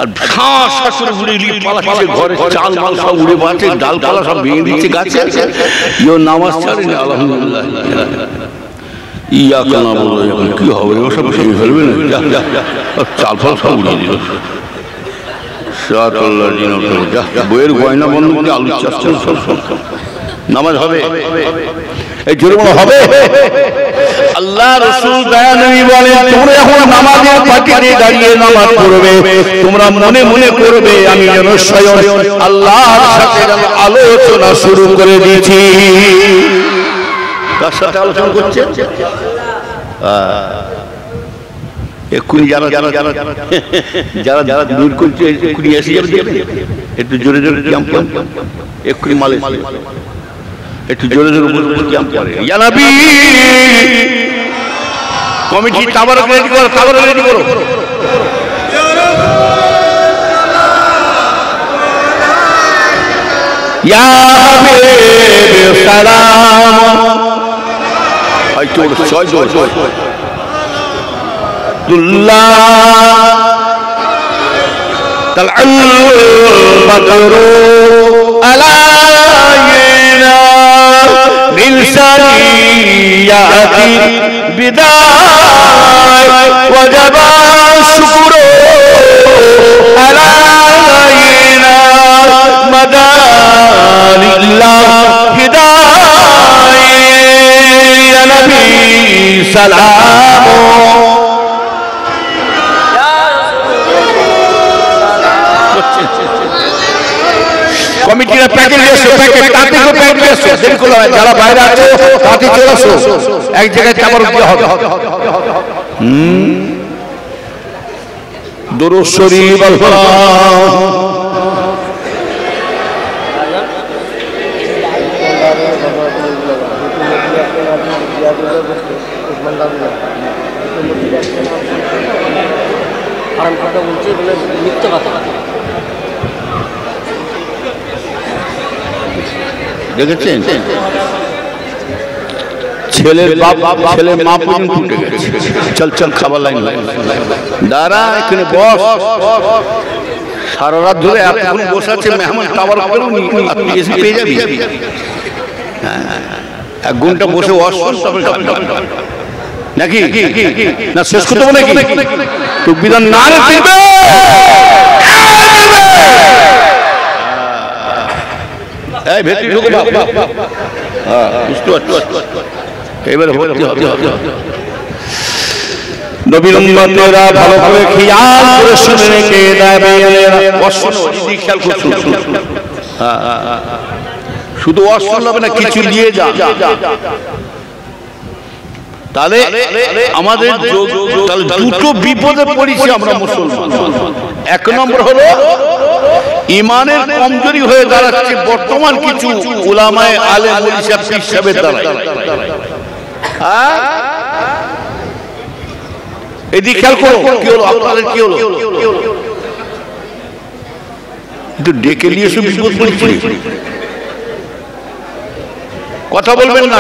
আর ঘাস শাশুড়ি বুড়ি পালাচ্ছে, ঘরে চাল মাল সব উড়ে পাচ্ছে, ডালপালা সব ভেঙে দিচ্ছে গাছে, ইও নামাজ ছাড়েনি। আলহামদুলিল্লাহ, ইয়া কানা বলো কি হবে, ও সব ভেঙে ফেলবে না, চাল ফাল সব উড়িয়ে দিল। বইয়ের গয়না বন্ধ করে আলু চাষ নামাজ হবে, এই জোরে বলা হবে। আল্লাহ রাসূল দয়ানবী বলেন, তোমরা যখন নামাজের পাটিতে দাঁড়িয়ে নামাজ পড়বে, তোমরা মনে মনে করবে আমি যেন স্বয়ং আল্লাহর সাথে আলোচনা শুরু করে দিয়েছি। কার সাথে আলোচনা করছে? এক্ষুনি যারা যারা যারা যারা যারা দূর করছে এক্ষুনি এসে যাবে, একটু জোরে জোরে ক্যাম্প, এক্ষুনি মালে একটু জোরে জোরে ক্যাম্প করে। ইয়া নবী, কমিটি তাবারক রেডি করো, তাবারক রেডি করো। ইয়া হাবিব সালাম, আই তোর ছয় জয় জয় طلع البدر علينا من سريات بداية وجب الشكر علينا مدى لله هداية يا نبي سلام কমিটির প্যাকেট এসো, প্যাকেট তাতে কো প্যাকেট এসো, দেখো যারা বাইরে আছে তাতে চলে আসো, এক জায়গায় তাবারক দেওয়া হবে। দুরূদ শরীফ আল্লাহ আরাম কথা বলছে বলে মিথ্যা কথা। দেখেছেন ছেলের বাপ ছেলের মা পর্যন্ত উঠে গেছে, চল চল খাবার লাইন দাঁড়া, এখানে বস। সারা রাত ধরে এতক্ষণ বসে আছে মেহমান, খাবার এসে পেয়ে যাবি, 1 ঘন্টা বসে নাকি না শেষ করতে হবে নাকি? বিধান না দিবে ভেতরে ঢুকে এবারে নবীর উম্মতেরা ভালো করে খেয়াল করে শুনে রেখে শুধু অস্ত্র হবে না, কিছু নিয়ে যা। তাহলে আমাদের দুটো বিপদে পড়েছি আমরা মুসলমান। 1 নম্বর হলো ইমানের কমজোরি হয়ে দাঁড়াচ্ছে বর্তমান কিছু উলামায়ে আলেম ওলিশা পীর সাহেবের দ্বারা। এদিকে খেয়াল করো, কি হলো আপনাদের, কি হলো একটু ডেকে নিয়ে এসে বিপদ পড়েছি, কথা বলবেন না।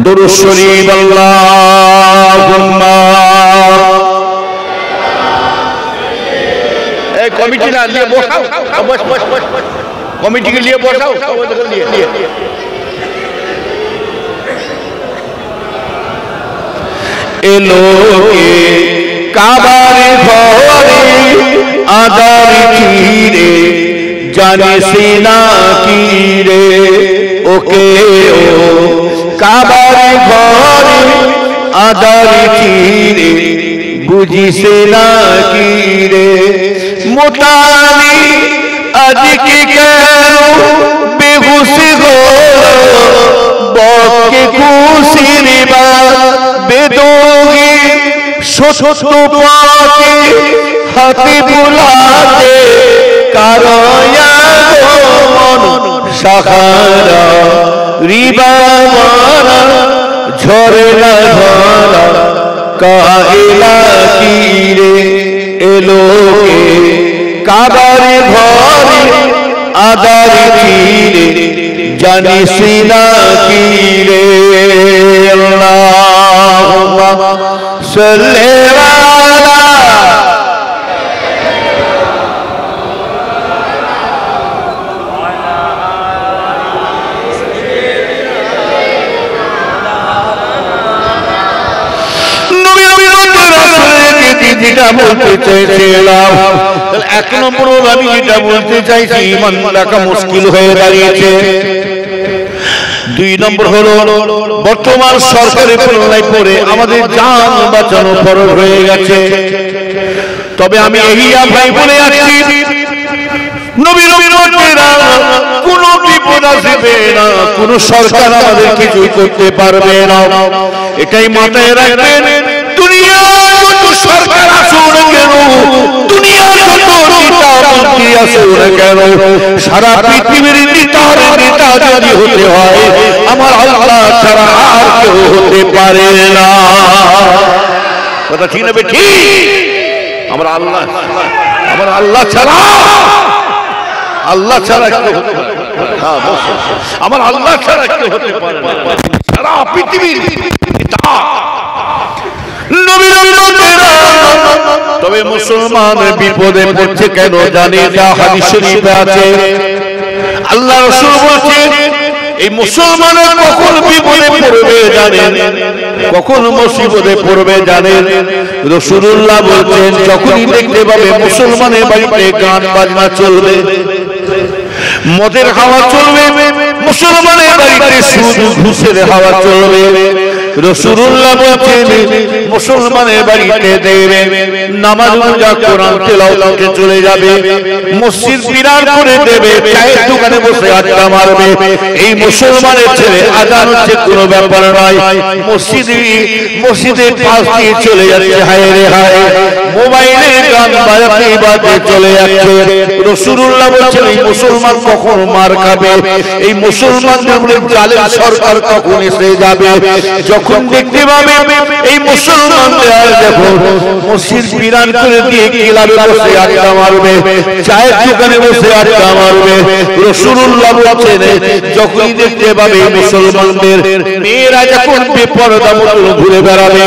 দুরূদ শরীফ আল্লাহুম্মা। এই কমিটি না নিয়ে বসাও, কমিটিকে নিয়ে বসাও, এলো কাবার ঘরে আদার তীরে জানিস না কি রে, ওকে ও কাবার ঘরে আদার তীরে বুঝিস না কি রে, মোতালি আজকে কেন বেহুশি গো বকে খুশির বা বেদোগি সত্য পাকে হাতে বুলাতে কারয়া মন সাহারা রিবা মারা ঝরে না ধরা কাইলা তীরে এলোকে কাদারে ঘরে আদারে তীরে জানিস না তীরে আল্লাহুম্মা সাল্লি আলা যেটা বলতে চাইছিলাম এক নম্বর আমি যেটা বলতে চাইছি ঈমান রাখা মুশকিল হয়ে দাঁড়িয়েছে। দুই নম্বর হলো বর্তমান সরকারের পল্লায় পড়ে আমাদের জান বাঁচানো ফরজ হয়ে গেছে। তবে আমি এহিয়া ভাই বলে আছি নবীর উম্মতেরা কোন বিপদ আসবে না, কোন সরকার আমাদের কিছুই করতে পারবে না, এটাই মাথায় রাখবেন। দুনিয়া সরকার আসুন কেন, দুনিয়ার যত নেতা মন্ত্রী আসুন কেন, সারা পৃথিবীর নেতার নেতা যদি হতে হয় আমার আল্লাহ ছাড়া আর কেউ হতে পারে না। কথা ঠিক না ঠিক? আমার আল্লাহ ছাড়া কেউ হতে পারে না। আমার আল্লাহ ছাড়া কেউ হতে পারে না, সারা পৃথিবীর নেতা। তবে মুসলমান বিপদে পড়ছে কেন জানি? যা হাদিস শরীফে আছে আল্লাহ রাসূল বলেছেন এই মুসলমানের কখন বিপদে পড়বে জানেন, কখন মুসিবতে পড়বে জানেন? রাসূলুল্লাহ বলেছেন যখনই দেখতে পাবে মুসলমানের বাড়িতে গান বাজনা চলবে, মদের হাওয়া চলবে, মুসলমানের বাড়িতে সুদ ঘুষের হাওয়া চলবে, রাসূলুল্লাহ বলেছেন মুসলমানের বাড়িতে দেবে নামাজ রোজা কোরআন তেলাওয়াতে চলে যাবে, মসজিদ বিরান করে দেবে, চায়ের দোকানে বসে আড্ডা মারবে। এই মুসলমানের ছেলে আযান হচ্ছে কোনো ব্যাপার নয়, মসজিদের পাশ দিয়ে চলে যাচ্ছে, হায় রে হায় মোবাইলে গান বাজাতে বাজতে চলে যাচ্ছে। রাসূলুল্লাহ বলেছেন এই মুসলমান কখন মার খাবে, এই মুসলমানদের বলে জালেম সরকার কখন এসে যাবে। যখন দেখতে পাবে এই মুসলমানরা দেখো মসজিদ বিরান করে দিয়ে ক্লাবে বসে আড্ডা মারবে, চায়ের দোকানে বসে আড্ডা মারবে, রাসূলুল্লাহ বলেছেন যখনই দেখতে পাবে মুসলমানদের মেয়েরা যখন বেপরদা মতো ঘুরে বেড়াবে,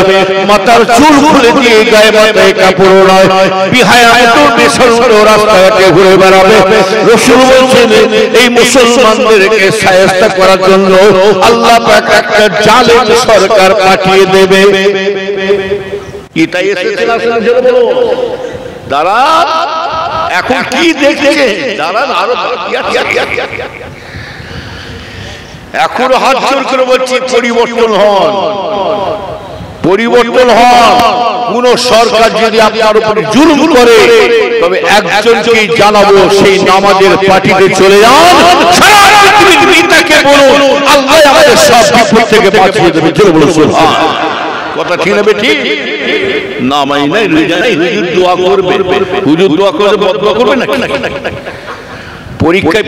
মাথার চুল খুলে দিয়ে গায়ে মাথায় কাপড় নয় বিহায়া মতো বেসরল রাস্তাঘাটে ঘুরে বেড়াবে, রাসূল বলেছেন এই মুসলমানদেরকে শায়েস্তা করার জন্য আল্লাহ পাক একটা জালেম সরকার পাঠিয়ে দেবে। এটাই এসেছিল আসলে বলো দাঁড়া এখন কি দেখছে দাঁড়ান আরো এখন হাত জোর করে বলছি পরিবর্তন হন, পরিবর্তন হন। কোন সরকার যদি আপনার উপরে জুলুম করে তবে একজনকেই জানাবো সেই নামাজের পার্টিতে চলে যান, সারা পৃথিবীর নেতাকে বলুন আল্লাহ আমাদের সব বিপদ থেকে বাঁচিয়ে দেবে। জোরে বলুন সুবহান। কথা ঠিক না ঠিক? নামাই নাই রোজা নাই, হুজুর দোয়া করবে, হুজুর দোয়া করে বদদোয়া করবে না? পরীক্ষায়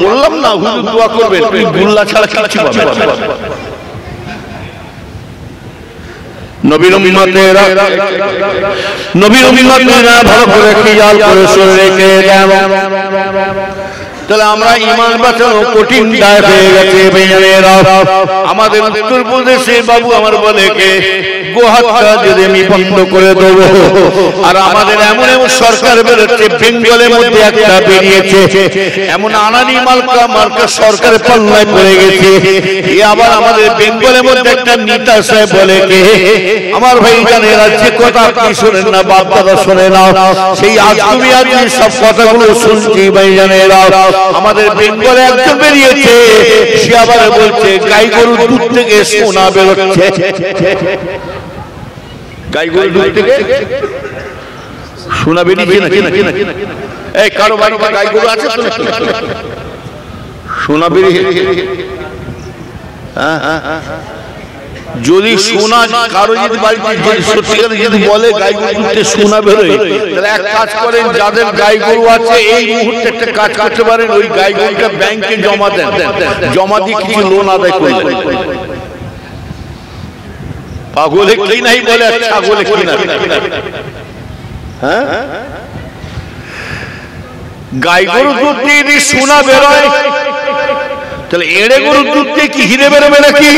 বললাম না হুজুর দোয়া করবে, তুমি গুল্লা ছাড়া কিছু পাবে না। নবীর উম্মতেরা ভালো করে খেয়াল করে শুনে রেখে দাও। তাহলে আমরা ঈমান বাঁচানো কঠিন দায় হয়ে গেছে ভাইয়েরা। আমাদের উত্তরপ্রদেশের বাবু আমার বলে কে গোহাটটা যদি আমি বন্ধ করে দেবো, আর আমাদের এমন এমন সরকার বেরোচ্ছে, বেঙ্গলের মধ্যে একটা বেরিয়েছে এমন আনানি মার্কা সরকারের পাল্লায় পড়ে গেছে। এ আবার আমাদের বেঙ্গলের মধ্যে একটা নেতা সাহেব বলে কে আমার ভাই জানে রাজ্যে কথা আপনি শোনেন না, বাপ দাদা শোনে না, সেই আজগুবি সব কথাগুলো শুনছি ভাই জানেরা। আমাদের বেঙ্গলে একজন বেরিয়েছে, সে আবার বলছে গাই গরুর দুধ থেকে সোনা বেরোচ্ছে। গাই গরুর দুধ থেকে সোনা বেরিয়েছে নাকি? এই কারো বাড়িতে গাই গরু আছে তো সোনা বেরিয়ে? যদি সোনা কারো যদি বাড়িতে সত্যিকারে যদি বলে গাই গরুতে সোনা বেরোয়, তাহলে এক কাজ করেন, যাদের গাই গরু আছে এই মুহূর্তে একটা কাজ করতে পারেন, ওই গাই গরুটা ব্যাংকে জমা দেন, জমা দিয়ে কিছু লোন আদায় করলেন। পাগলে কি নাই বলে, ছাগলে কি না। হ্যাঁ, গাই গরু দুধ দিয়ে যদি সোনা বেরোয়, তাহলে এড়ে গরুর দুধ দিয়ে কি হিরে বেরোবে নাকি?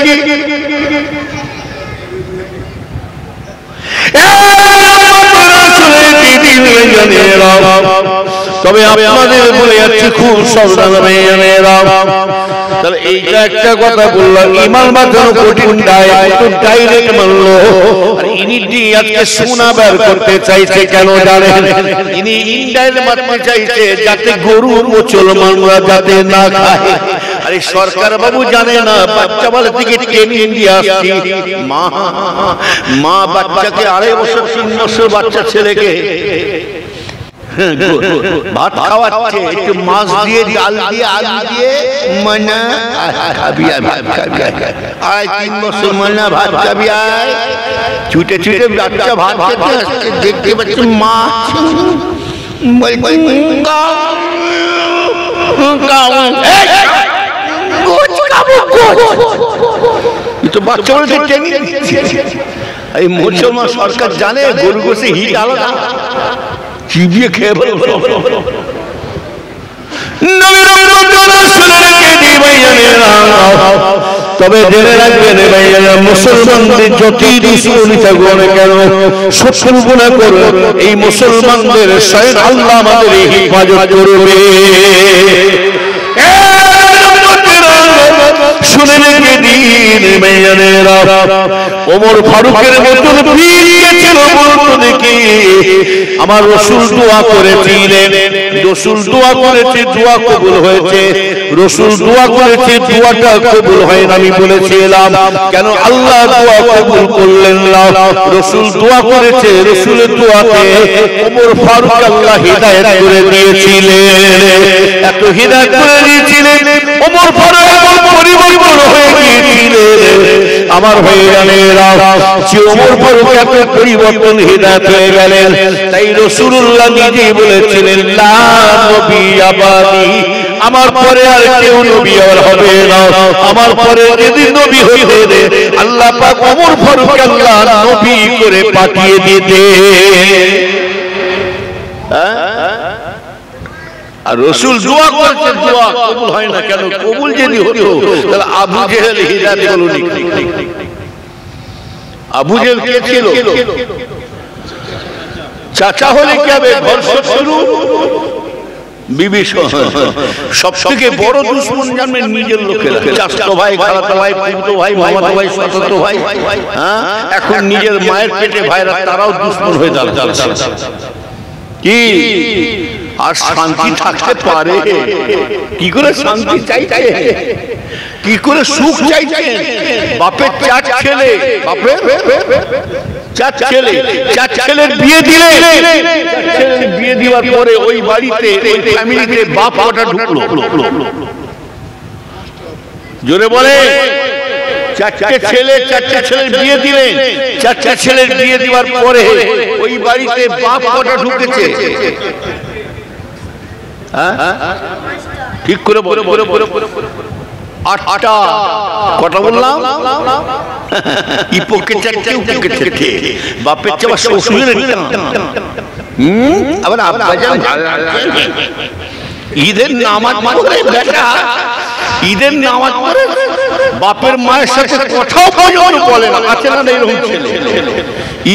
তবে আপনাদের বলে যাচ্ছে খুব সাবধানে। তাহলে এইটা একটা কথা বললাম, ইমান বাঁচানো কঠিন, ডাইরেক্ট মানলো। ইনি আজকে সোনা বের করতে চাইছে কেন জানেন? ইনি ইনডাইরেক্ট মারতে চাইছে যাতে গরু মুসলমানরা যাতে না খায়। আরে সরকার বাবু জানে না, বাচ্চা বলে থেকে ট্রেনিং দিয়ে আসছি, মা বাচ্চাকে 2.5 বছর 3 বছর বাচ্চা ছেলেকে ভাত খাওয়াচ্ছে, একটু মাছ দিয়ে ডাল দিয়ে আলু দিয়ে, মানা খাবি খাবি, 3 বছর মানা ভাত খাবি, ছুটে ছুটে বাচ্চা ভাত খেতে দেখতে পাচ্ছি মা বাচ্চা বলে ট্রেনিং দিচ্ছে। এই মুসলমান সরকার জানে গরু গোশে হিট আলাদা, চিবিয়ে খেয়ে তবে জেনে রাখবেন মুসলমানদের যতই দুশ্মনী থাকবে না কেন, শত্রু গুনাহ করবে, এই মুসলমানদের স্বয়ং আল্লাহ আমাদের হেফাজত করবে। শুনে রেখে দিন মেয়েরা, ওমর ফারুকের মতন পীর ছিল বলতো দেখি, আমার রাসূল দোয়া করেছিলেন, রাসূল দোয়া করেছে, দোয়া কবুল হয়েছে। রাসূল দোয়া করেছে, দোয়াটা কবুল হয় না। আমি বলেছিলাম কেন আল্লাহ দোয়া কবুল করলেন না? রাসূল দোয়া করেছে, রাসূলের দোয়াতে ওমর ফারুক আল্লাহ হিদায়াত করে দিয়েছিলেন। এত হিদায়াত করে দিয়েছিলেন ওমর ফারুক পরিবর্তন হয়ে গিয়েছিলেন। আমার ভাইয়েরা, যে ওমর ফারুক এত পরিবর্তন হিদায়াত হয়ে গেলেন, তাই রাসূলুল্লাহ নিজেই বলেছিলেন লা নবী আবাদি, আমার পরে আর কেউ নবী আর হবে না। আমার পরে যদি নবী হইতে আল্লাহ পাক ওমর ফারুক আল্লাহ নবী করে পাঠিয়ে দিতে। আর রাসূল দোয়া করতে, দোয়া কবুল হয় না কেন? কবুল যদি হতো তাহলে আবু জেহেল হিদায়াত হলোনি। আবু জেহেল কে ছিল? চাচা হলে কি হবে? ঘর শুরু বিবি সবথেকে বড় দুশমন জানবেন নিজের লোকেরা, চাচাতো ভাই, খালাতো ভাই, ফুফাতো ভাই, মামাতো ভাই, চাচাতো ভাই। হ্যাঁ, এখন নিজের মায়ের পেটে ভাইরা তারাও দুশমন হয়ে দাঁড়াচ্ছে। কি আর শান্তি থাকতে পারে? কি করে শান্তি চাইছে, কি করে সুখ চাইছে? বাপের 4 ছেলে, বাপের 4 ছেলে, 4 ছেলের বিয়ে দিলে, 4 ছেলের বিয়ে দেওয়ার পরে ওই বাড়িতে, ওই ফ্যামিলিতে বাপ কটা ঢুকলো? জোরে বলে। 4টে ছেলে, 4টে ছেলের বিয়ে দিলেন। 4টে ছেলের বিয়ে দেওয়ার পরে ওই বাড়িতে বাপ কটা ঢুকেছে? ঠিক করে বলে 8টা। কটা বললাম? ই পক্ষে 4টে, ও পক্ষে 4টে। বাপের চেয়ে শ্বশুরের আবার আব্বাজান ঈদের নামাজ পড়ে বেটা, ঈদের নামাজ পড়ে বাপের মায়ের সাথে কথাও পর্যন্ত বলে না। আছে না এরকম ছেলে?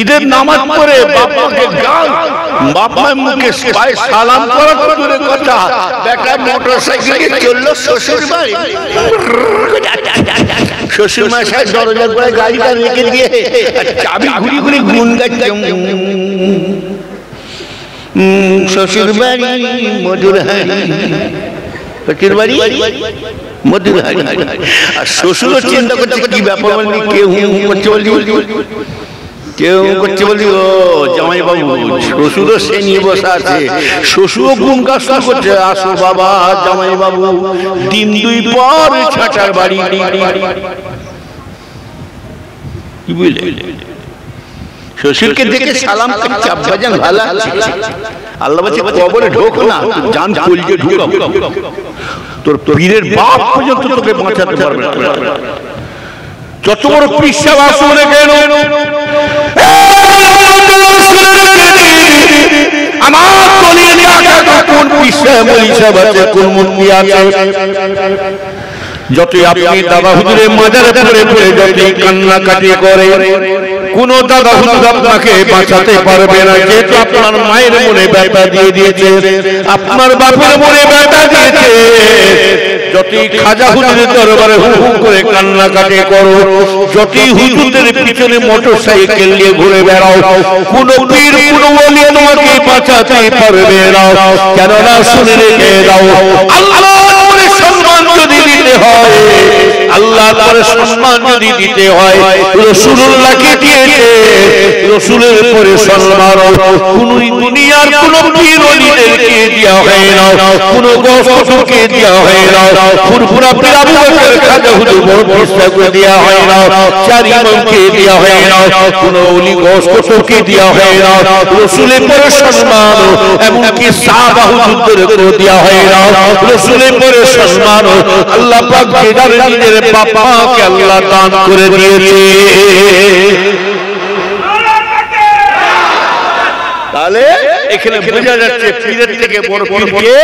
ঈদের নামাজ পড়ে বাবাকে গাল, বাপ মায়ের মুখে পায়ে সালাম করার দূরে কথা, বেটা মোটরসাইকেলে চললো শ্বশুর বাড়ি। শ্বশুর মায়ের সাথে দরজার পরে গাড়িটা রেখে দিয়ে চাবি ঘুরি ঘুরি গুন গাচ্ছে। শ্বশুর বাড়ি মধুরহারি, শ্বশুর বাড়ি মধুরহারি। আর শ্বশুরও চিন্তা করছে কি ব্যাপার, মানে কেউ করছে বলছি, কেউ করছে বলি ও জামাই বাবু, শ্বশুরও সে নিয়ে বসে আছে, শ্বশুরও গুণ কাজ করছে। আসো বাবা জামাই বাবু, দিন 2 পর ছাটার বাড়ি। কি বুঝলে? শ্বশুরকে দেখে সালাম করছে, আব্বাজান ভালো আছেন? আল্লাহ বলছে কবরে ঢোক না, জান কলজে ঢুকাবো, তোর পীরের বাপ পর্যন্ত তোকে বাঁচাতে পারবে না। যত বড় পীর সাহেব আসলে কেন আমার দলিল দেখা কোন পীর সাহেব ওলি সাহেব আছে, কোন মুফতি আছে। যতই আপনি দাদা হুজুরের মাজারে পড়ে পড়ে যতই কান্নাকাটি করে, কোন দাদা হুজুর আপনাকে বাঁচাতে পারবে না। যেহেতু আপনার মায়ের মনে ব্যথা দিয়ে দিয়েছে, আপনার বাপের মনে ব্যথা দিয়েছে, যতই খাজা হুজুরের দরবারে হু হু করে কান্নাকাটি করো, যতই হুজুরদের পিছনে মোটরসাইকেল নিয়ে ঘুরে বেড়াও, কোন পীর কোন ওলি তোমাকে বাঁচাতে পারবে না। কেননা শুনে রেখে দাও, আল্লাহ সম্মান যদি দিতে হয়, আল্লাহ পরে সম্মান যদি দিতে হয়, রাসূলুল্লাহকে দিয়েছে, রাসূলের পরে সম্মান কোন দুনিয়ার কোন পীর ওলিদেরকে দেওয়া হয় না, কোন গৌসকে দেওয়া হয় না, ফুরফুরা পীর আবু বকর খাজা হুজুর বড় পীরকে দেওয়া হয় না, চার ইমামকে দেওয়া হয় না, কোন ওলি গৌসকে দেওয়া হয় না। রাসূলের পরে সম্মান এমনকি সাহাবা হুজুরদেরকে দেওয়া হয় না। রাসূলের পরে সম্মান আল্লাহ পাক নিজের বাবাকে আল্লাহ দান করে দিয়েছে। তাহলে এখানে বোঝা যাচ্ছে পীরের থেকে বড় পীর কে?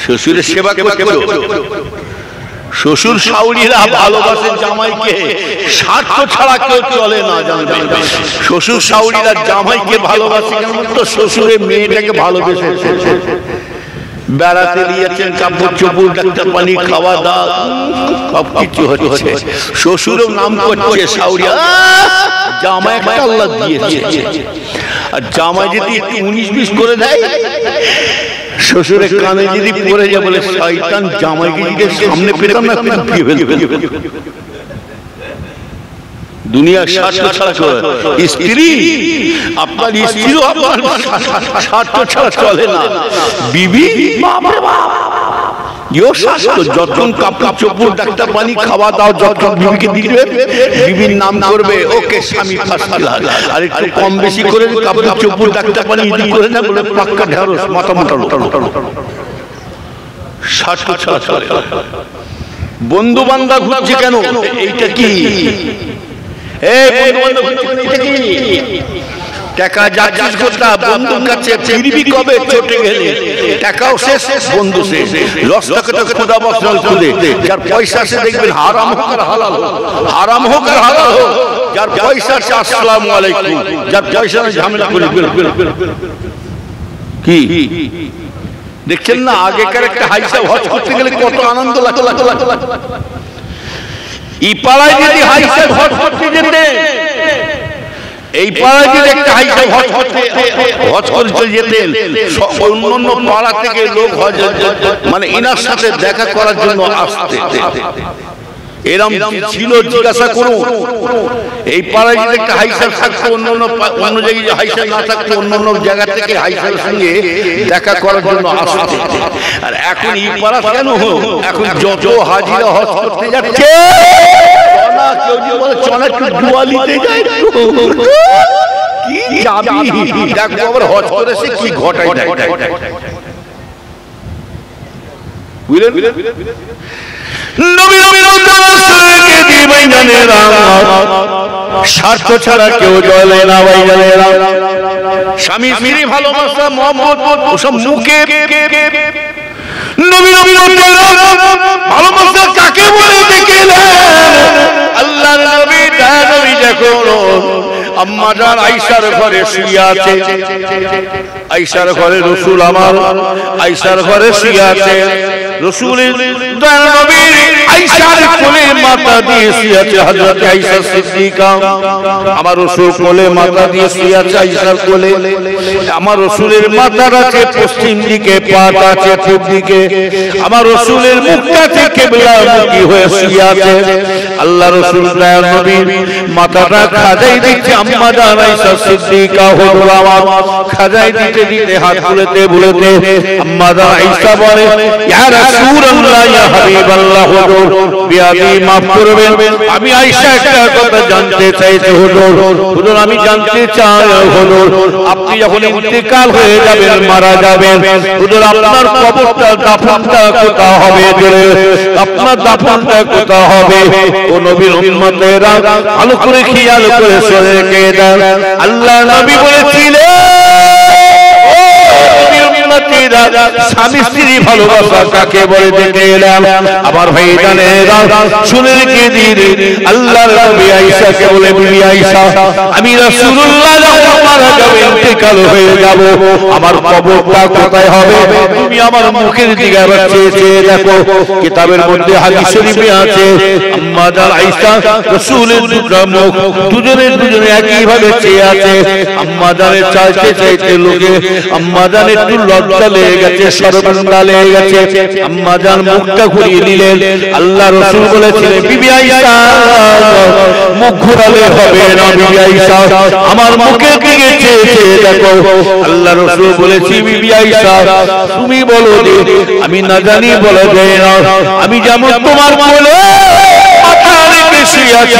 শ্বশুরের সেবা করতে হবে। শ্বশুর শাশুড়িরা ভালোবাসে জামাইকে, স্বার্থ ছাড়া কেউ চলে না। জানবেন শ্বশুর শাশুড়িরা জামাইকে ভালোবাসে কেন? তো শ্বশুরের মেয়েটাকে ভালোবেসেছে, বেড়াতে নিয়েছেন, কাপড় চোপড়, ডাক্তার পানি, খাওয়া দাওয়া সবকিছু হচ্ছে। শ্বশুরও নাম করছে শাশুড়িয়া, জামাই একটা আল্লাহ দিয়েছে। আর জামাই যদি একটু 19-20 করে দেয়, শ্বশুরের কানে যদি পড়ে যায়, বলে শয়তান জামাইকে যদি সামনে পেতাম না পিয়ে ফেলবে। দুনিয়া স্বার্থ ছাড়া চলে, স্ত্রী আপনার স্ত্রীও আপনার স্বার্থ ছাড়া চলে না। বিবি বাপরে বাপ, যতক্ষণ কাপড় চোপড়, ডাক্তার পানি, খাওয়া দাওয়া যতক্ষণ বিবিকে দিবে, বিবির নাম করবে, ওকে স্বামী ফার্স্ট ক্লাস। আর একটু কম বেশি করে কাপড় চোপড়, ডাক্তার পানি ইদি করে না, বলে পাক্কা ঢেঁড়স, মাথা মোটা লোটা। স্বার্থ ছাড়া চলে। বন্ধু বান্ধব ঘুরছে কেন? এইটা কি? টাকা যাচ্ছিস কোথা? বন্ধুর কাছে ফিরবি কবে? চটে গেলে টাকাও শেষ, বন্ধু শেষ। রস্তাকে খোদা বসল খুদে, যার পয়সা আছে দেখবেন হারাম হোক আর হালাল হোক, হারাম হোক আর হালাল হোক, যার পয়সা আছে আসসালামু আলাইকুম, যার পয়সা নেই ঝামেলা করে কি দেখছেন না? আগেকার একটা হাইসা হজ করতে গেলে কত আনন্দ লাগতো। এই পাড়ায় যদি হাইসা হজ করতে যেতে, এই পাড়ায় যদি একটা হাইসা হজ করতে যেতেন, অন্য পাড়া থেকে লোক হজ মানে এনার সাথে দেখা করার জন্য আসতে। এরম ছিল, জিজ্ঞাসা করুন। এই পাড়ায় যদি একটা হাইসার থাকতো, অন্য জায়গায় হাইসার না থাকতো, অন্য জায়গা থেকে হাইসার সঙ্গে দেখা করার জন্য আসতে। আর এখন এই পাড়া কেন? এখন যত হাজিরা হজ করতে যাচ্ছে, কেউ যদি বলে চল একটু দুয়ালিতে যাই, কি যাবি? দেখো আবার হজ করে সে কি ঘটায়। বুঝলেন? স্বার্থ ছাড়া কেউ চলে না ভাইজানেরা। স্বামী স্ত্রী ভালোবাসা, মহব্বত ওসব মুখে। ভালোবাসা কাকে বলে দেখলেন? আল্লাহর নবী যখন আম্মা জান আয়েশার ঘরে শুয়ে আছে, আয়েশার ঘরে রাসূল আমার আয়েশার ঘরে শুয়ে আছে, রাসূলের দয়াল নবী আয়েশার কোলে মাথা দিয়ে শুয়ে আছে হযরত আয়েশা সিদ্দিকা। আমার রাসূল কোলে মাথা দিয়ে শুয়ে আছে আয়েশার কোলে। আমার রাসূলের মাথা আছে পশ্চিম দিকে, পা আছে পূর্ব দিকে। আমার রাসূলের মুখটা আছে কিবলামুখী হয়ে শুয়ে আছে। আল্লাহ রাসূল দয়াল নবী মাথাটা খাজাই দিচ্ছে আম্মা জান আয়েশা সিদ্দিকা হযরত আমার খাজাই দিতে দিতে হাত বুলাতে বুলাতে আম্মা জান আয়েশা বলে, ইয়া রাসূলুল্লাহ, ইয়া হাবিবাল্লাহ, হুজুর বিয়াদি মাফ করবেন আমি আয়েশা একটা কথা জানতে চাইছি হুজুর আমি জানতে চাই হুজুর আপনি যখন ইন্তেকাল হয়ে যাবেন মারা যাবেন হুজুর আপনার কবরটা দাফনটা কোথায় হবে আপনার দাফনটা কোথায় হবে ও নবীর উম্মতেরা ভালো করে খেয়াল করে শুনে রেখে দেন আল্লাহ নবী বলেছিলেন স্বামী স্ত্রী ভালোবাসা কাকে বলে দেখে এলাম আমার ভাই জানেরা শুনে রেখে দিন আল্লাহর নবী আয়েশাকে বলে বিবি আয়েশা আমি রাসূলুল্লাহ যখন মারা যাব ইন্তেকাল হয়ে যাব আমার কবরটা কোথায় হবে তুমি আমার মুখের দিকে আবার চেয়ে দেখো কিতাবের মধ্যে হাদিস শরীফে আছে আম্মা জান আয়েশা রাসূলের মুখ দুজনে একই ভাবে চেয়ে আছে আম্মা জানের চাইতে চাইতে লোকে আম্মা জান একটু লজ্জা লেগে গেছে শরমন্দা লেগে গেছে আম্মা জান মুখটা ঘুরিয়ে নিলেন আল্লাহ রাসূল বলেছিলেন বিবি আয়েশা মুখ ঘোরালে হবে না বিবি আয়েশা আমার মুখের দিকে চেয়ে দেখো আল্লাহ রাসূল বলেছি বিবি আয়েশা তুমি বলো যে আমি না জানি বলা যায় না আমি যেমন তোমার কোলে মাথা রেখে শুয়ে আছি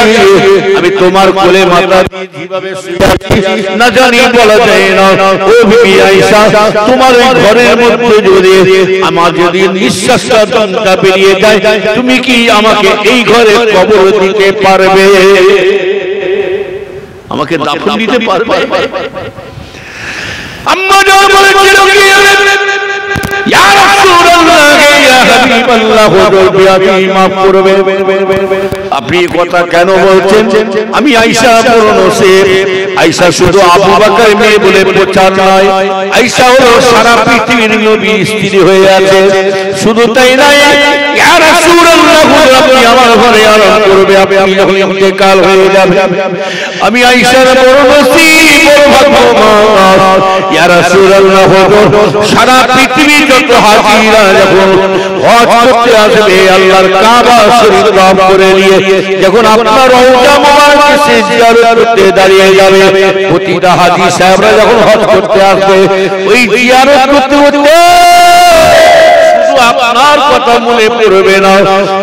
আমি তোমার কোলে মাথা দিয়ে যেভাবে শুয়ে আছি না জানি বলা যায় না ও বিবি আয়েশা তোমার এই ঘরের মধ্যে যদি আমার যদি নিঃশ্বাসটা দমটা বেরিয়ে যায় তুমি কি আমাকে এই ঘরে কবর দিতে পারবে আমাকে দাফন দিতে পারবে আম্মা জান বলেছিল কি ইয়া রাসূলুল্লাহ ইয়া হাবিবাল্লাহ হুজুর বিয়াদি মাফ করবে আপনি এই কথা কেন বলছেন আমি আয়েশা বড় নসিব আয়েশা শুধু আবু বকর মেয়ে বলে প্রচার নয় আয়েশা হলো সারা পৃথিবীর নবী স্ত্রী হয়ে আছে শুধু তাই নয় ইয়া রাসূলুল্লাহ হুজুর আপনি আমার ঘরে আরাম করবে আপনি যখন ইন্তেকাল হয়ে যাবে আমি আয়েশার বড় নসিব বড় ভাগ্যবান ইয়া রাসূলুল্লাহ হুজুর সারা পৃথিবী যত হাজিরা যখন হজ করতে আসবে আল্লাহর কাবা শরীফ রব করে নিয়ে যখন আপনার রওজা মুবারকে জিয়ারত করতে দাঁড়িয়ে যাবে প্রতিটা হাজী সাহেবরা যখন হজ করতে আসবে ওই জিয়ারত করতে করতে শুধু আপনার কথা মনে পড়বে না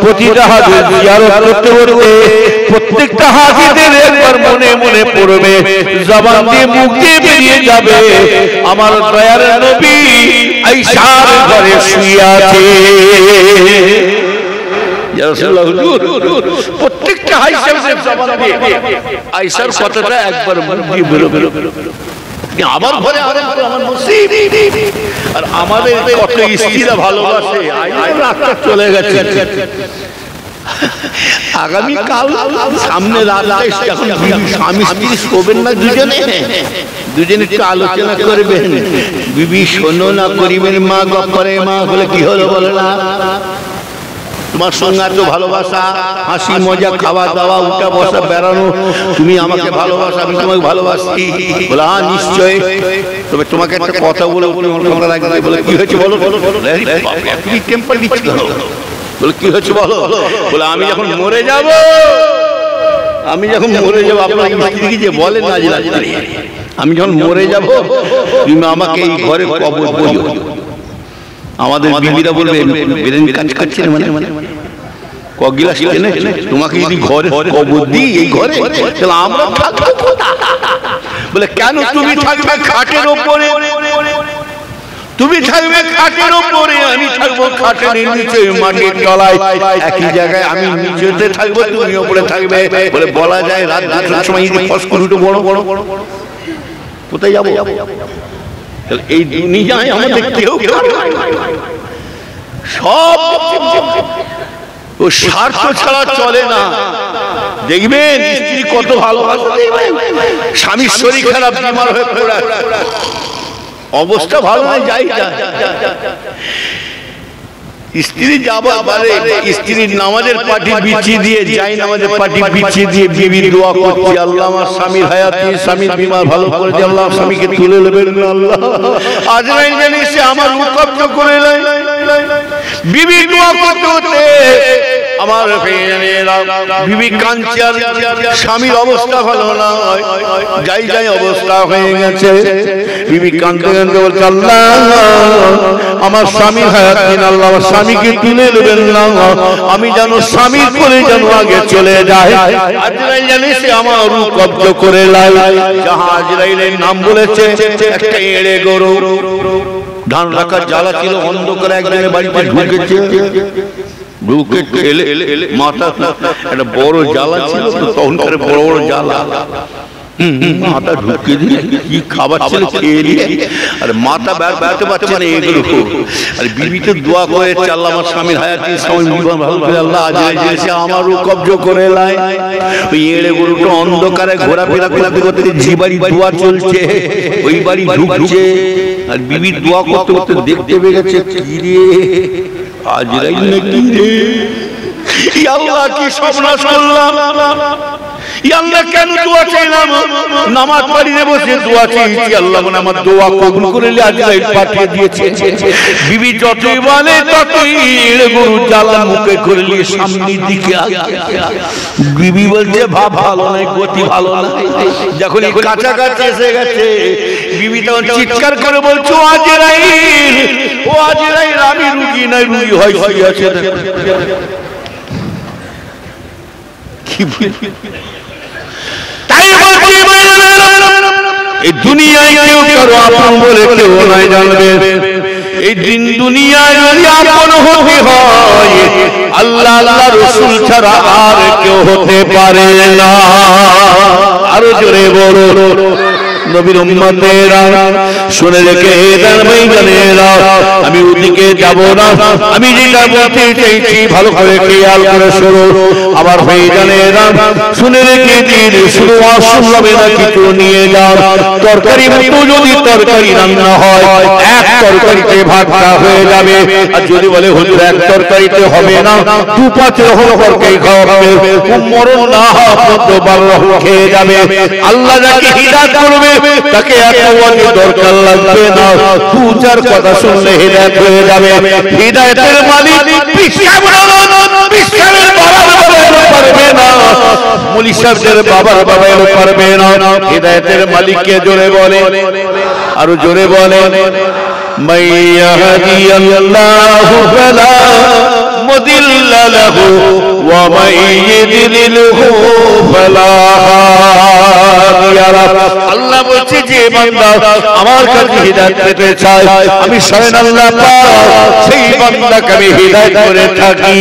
প্রতিটা হাজী জিয়ারত করতে করতে প্রত্যেকটা হাজীদের একবার মনে মনে পড়বে জবান দিয়ে মুখ দিয়ে বেরিয়ে যাবে আমার দয়ার নবী আয়েশার ঘরে শুয়ে আছে ইয়া রাসূলুল্লাহ হুজুর প্রত্যেকটা হাজীদের জবান দিয়ে আয়েশার কথাটা একবার মুখ দিয়ে বেরোবে আমার ঘরে আমার নসিব আর আমাদের কত স্ত্রীরা ভালোবাসে রাতটা চলে গেছে আগামী কাল সামনে রাতে যখন স্বামী স্ত্রী শোবেন না দুজনে একটু আলোচনা করবেন বিবি শোনো না করিবেন মা গপ্পরে মা বলে কি হলো বলে না তোমার সঙ্গে এত ভালোবাসা হাসি মজা খাওয়া দাওয়া উঠা বসা বেড়ানো তুমি আমাকে ভালোবাসা আমি তোমাকে ভালোবাসি বলে হ্যাঁ নিশ্চয় তবে তোমাকে একটা কথা বলে বলে কি হয়েছে বলো তুমি টেম্পার দিচ্ছি বলে কি হয়েছে বলো বলে আমি যখন মরে যাব আপনার স্ত্রীকে যে বলেন না আমি যখন মরে যাব তুমি আমাকে এই ঘরে কবর দিও আমাদের বিবিরা বলবে বেরেন কাজ করছে না মানে কগিলাস কেনে তোমাকে যদি ঘরে কবর দিই এই ঘরে তাহলে আমরা থাকবো বলে কেন তুমি থাকবে খাটের উপরে তুমি থাকবে খাটের উপরে আমি থাকবো খাটের নিচে মাটির তলায় একই জায়গায় আমি নিচেতে থাকবো তুমি উপরে থাকবে বলে বলা যায় রাত 2টার সময় ফসকুর উঠে বড় বড় কোথায় যাবো এই দুনিয়ায় আমাদের কেউ সব ও স্বার্থ ছাড়া চলে না দেখবেন স্ত্রী কত ভালোবাসে স্বামীর শরীর খারাপ বিমার হয়ে পড়ে অবস্থা ভালো নয় যাই স্ত্রী যাবার পারে স্ত্রীর নামাজের পাটি বিছিয়ে দিয়ে যাই নামাজের পাটি বিছিয়ে দিয়ে বিবি দোয়া করছি আল্লাহ আমার স্বামীর হায়াতে স্বামীর বিমার ভালো করে দিয়ে আল্লাহ স্বামীকে তুলে নেবেন আল্লাহ আজরাইল জানি সে আমার মুকব্ব করে নেয় বিবি দোয়া করতে করতে আমার বিবি কাঞ্চার স্বামীর অবস্থা ভালো না যাই অবস্থা হয়ে গেছে বিবি কাঁদতে কাঁদতে বলছে আল্লাহ আমার স্বামীর হায়াত দিন আল্লাহ আমার স্বামীকে তুলে নেবেন না, আমি যেন স্বামীর করে যেন আগে চলে যায়। আজরাইল জানে সে আমার রূহ কব্জা করে লাই। যাহা আজরাইলের নাম বলেছে একটা এড়ে গরু, ধান রাখার জ্বালা ছিল, অন্ধকারে একজনের বাড়িতে ঢুকেছে, ঢুকে মাথা একটা বড় জ্বালা ছিল, তখনকার বড় বড় জ্বালা, মাথা ঢুকে দিয়ে কি খাবার ছিল খেয়ে নিয়ে, আর মাথা বেরতে পারছে না এগুলো। আর বিবি তো দোয়া করে আল্লাহ আমার স্বামীর হায়াতি ভালো করে আল্লাহ আজকে আমারও কব্জ করে লাই। ওই এড়ে গরুটা অন্ধকারে ঘোরাফেরা করতে করতে যে বাড়ি দোয়া চলছে ওই বাড়ি ঢুকছে, আর বিবির দোয়া করতে করতে দেখতে পেয়ে গেছে কি রে আজরাইল নাকি রে, আল্লাহ কি সর্বনাশ করলাম, আল্লাহ কেন দোয়া চাইলাম, নামাজ পড়িয়ে বসে দোয়া চাইছি, আল্লাহ মানে আমার দোয়া কবুল করে আজরাইল পাঠিয়ে দিয়েছে। বিবি যতই বলে ততই গরু জ্বালা মুখে করলে সামনের দিকে বিবি বলছে ভাব ভালো নাই, গতি ভালো নাই। যখন এই কাছাকাছি এসে গেছে বিবি তখন চিৎকার করে বলছো আজরাইল, ও আজরাইল আমি রুগী নাই, রুগী হয় আছে কি এই দুনিয়ায় কেউ কারো আপন বলে কেউ নাই জানবে। এই দিন দুনিয়ায় যদি আপন হতে হয় আল্লাহ আল্লাহ রাসূল ছাড়া আর কেউ হতে পারে না। আরো জোরে বলো নবীর উম্মতেরা শুনে রেখে এদার ময়দানেরা, আমি ওদিকে যাব না, আমি যেটা বলতে চাইছি ভালো করে খেয়াল করে শোনো। আমার ময়দানেরা শুনে রেখে দিন, শুধু শুনবে না কিছু নিয়ে যাও। তরকারি মতো যদি তরকারি রান্না হয় এক তরকারিতে ভাগটা হয়ে যাবে, আর যদি বলে হুজুর এক তরকারিতে হবে না, দু পাঁচ রকম তরকারি খাওয়া হবে, মরণ না হওয়া পর্যন্ত 12 রকম খেয়ে যাবে। আল্লাহ যাকে হিদায়াত করবে তাকে এত ওয়াজি দরকার লাগবে না, দু চার কথা শুনলে হিদায়াত হয়ে যাবে। হিদায়াতের মালিক বিশ্বের বাবার পারবে না, মুলি সাহেবদের বাবার বাবা পারবে না। হিদায়াতের মালিককে জোরে বলে, আরো জোরে বলে মাইয়াহদিয়াল্লাহু ফালা মুদিল্লা লাহু ওয়া মাইয়ুদ্লিলহু ফালা হাদিয়া লাহু। আল্লাহ বলছে যে বান্দা আমার কাছে হিদায়াত পেতে চায় আমি স্বয়ং আল্লাহ পাক সেই বান্দাকে আমি হিদায়াত করে থাকি।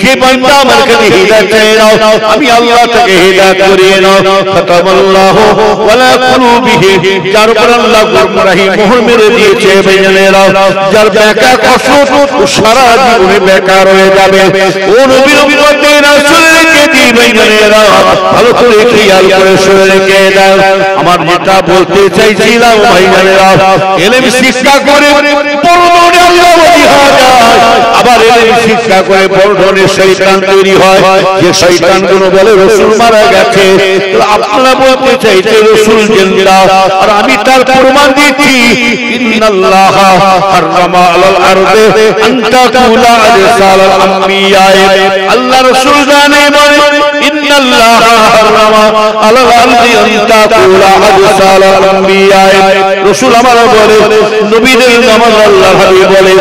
যে বান্দা আমার কাছে হিদায়াত চায় নাও আমি আল্লাহ তাকে হিদায়াত করিয়ে নাও। ফাতামাল্লাহু ওয়ালা কুলুবিহি, যার উপর আল্লাহ গুরমরাহি মোহর মেরে দিয়েছে বেজানেরা, যার বেকার কষ্ট সারা জীবনে বেকার হয়ে যাবে। ও নবীর উম্মতের রাসূল রেখে দি বেজানেরা, ভালো করে খেয়াল করে শুনে রেখে দাও। আমার যেটা বলতে চাইছিলাম ভাইজানেরা, ইলম শিক্ষা করে বড় ধরনের আল্লাহ ওলি হওয়া যায়, আবার ইলম শিক্ষা করে বড় ধরনের শয়তান তৈরি হয়। যে শয়তানগুলো বলে রাসূল মারা গেছে, আপনারা বলতে চাইছে রাসূল জিন্দা, আর আমি তার প্রমাণ দিচ্ছি ইন্নাল্লাহা হারামা আলাল আরদে আন তাকুলা আরসালাল আমবিয়া। আল্লাহ রাসূল জানে বলে ইন্নাল্লাহা হারামা আলাল আরদে আন তাকুলা আরসালাল আমবিয়া। রাসূল আমার বলে নবীদের নামাজ, আল্লাহ হাবিব বলে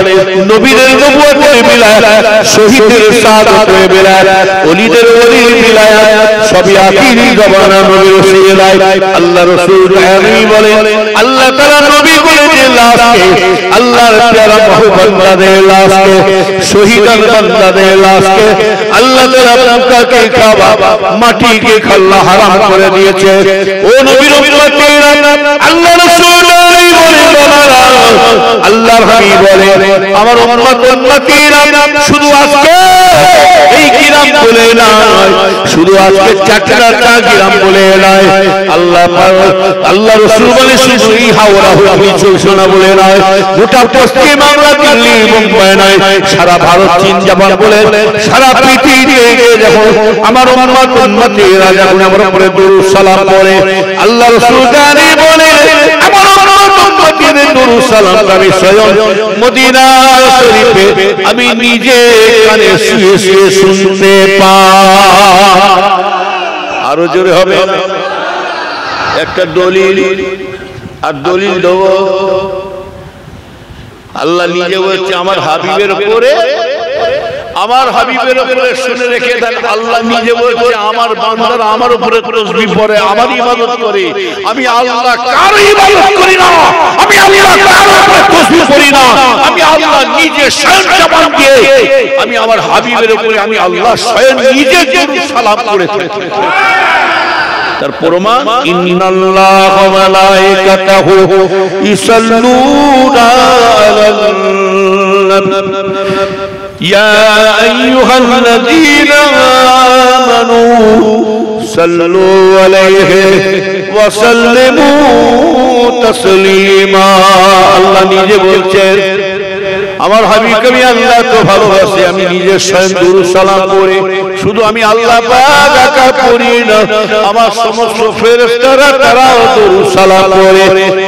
নবীদের নবুয়তের বিলায়াত, শহীদের শাহাদাতের বিলায়াত, ওলিদের ওলির বিলায়াত সবই আখিরি জমানা নবীর ওসিলায়। আল্লাহ রাসূল বলে আল্লাহ তাআলা নবী বলেছেন লাশকে, আল্লাহর প্যারা বান্দাদের লাশকে, শহীদান বান্দাদের লাশকে আল্লাহ তাআলা আপনাকে খাওয়া মাটিকে খাল্লা হারাম করে দিয়েছে। ও নবীর উম্মতেরা আল্লাহ রাসূল আল্লাহর হাবিব বলে আমার উম্মত উম্মতিরা শুধু আজকে এই গ্রাম বলে নয়, শুধু আজকে চাকরাটা গ্রাম বলে নয়, আল্লাহ রাসূল বলে শুধু এই হাওড়া হুগলি চৌষনা বলে নয়, গোটা পশ্চিম বাংলা দিল্লি মুম্বাই নয়, সারা ভারত চীন জাপান বলে সারা পৃথিবীতে যখন আমার উম্মত উম্মতিরা যখন আমার উপরে দুরূদ সালাম পড়ে আল্লাহ রাসূল জানে বলে আমার দুরূদ সালাম আমি স্বয়ং মদিনা শরীফে আমি নিজে কানে শুয়ে শুয়ে শুনতে পাই। আরো জোরে হবে একটা দলিল, আর দলিল দেব আল্লাহ নিজে বলছে আমার হাবিবের উপরে, আমার হাবিবের উপরে শুনে রেখে দেন, আল্লাহ নিজে বলছে আমার বান্দারা আমার উপরে তাসবিহ পড়ে, আমার ইবাদত করে। আমি আল্লাহ কারো ইবাদত করি না, আমি আল্লাহ কারো উপরে তাসবিহ করি না, আমি আল্লাহ নিজে স্বয়ং জবান দিয়ে আমি আমার হাবিবের উপরে আমি আল্লাহ স্বয়ং নিজে দরুদ সালাম করে থাকি। তার প্রমাণ ইন্নাল্লাহা ওয়া মালাইকাতাহু ইসাল্লুনা আলান নবী ইয়া আইয়ুহাল্লাযীনা আমানু সাল্লু আলাইহি ওয়া সাল্লিমু তাসলিমা। আল্লাহ নিজে বলছেন আমার হাবিবকে আমি আল্লাহ তো ভালোবাসি, আমি নিজে স্বয়ং দরুদ সালাম করে, শুধু আমি আল্লাহ পাক একা করি না, আমার সমস্ত ফেরেশতারা তারাও দরুদ সালাম করে।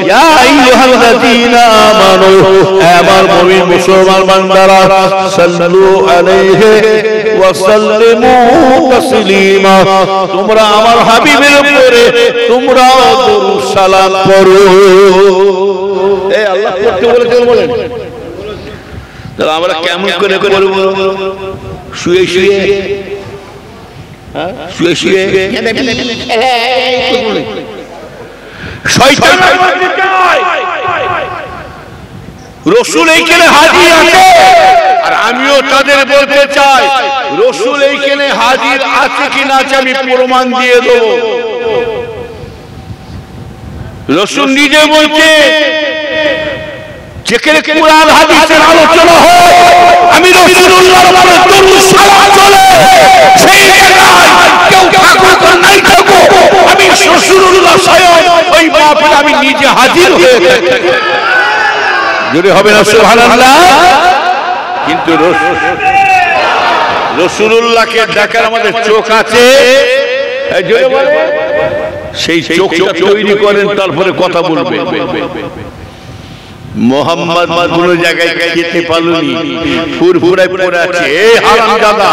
ইয়া আইয়ুহাল্লাযীনা আমানু, আমার মুমিন মুসলমান বান্দারা, সাল্লু আলাইহি ওয়া সাল্লিমু তাসলিমা, তোমরা আমার হাবিবের উপরে তোমরাও দরুদ সালাম করো। এই আল্লাহ করতে বলেছেন, বলেন আমরা কেমন করে করব? শুয়ে শুয়ে, শুয়ে শুয়ে শয়তান রাসূল এইখানে হাজির আছে, আর আমিও তাদের বলতে চাই রাসূল এইখানে হাজির আছে কি না আছে আমি প্রমাণ দিয়ে দেব। রাসূল নিজে বলছে যেখানে কুরআন হাদিসের আলোচনা হয় আমি রাসূলুল্লাহর উপরে দরুদ সালাম চলে, সেই জায়গায় কেউ থাকুক আর নাই থাকুক আমি রাসূলুল্লাহ স্বয়ং ওই মাহফিলে আমি নিজে হাজির হয়ে থাকি। জোরে হবে না সুবহানাল্লাহ? কিন্তু রাসূলুল্লাহকে দেখার আমাদের চোখ আছে, জোরে বলে সেই চোখটা তৈরি করেন, তারপরে কথা বলবেন। মোহাম্মদ কোন জায়গায় যেতে পারলনি, ফুরফুরায় পড়ে আছে। এই হারামজাদা,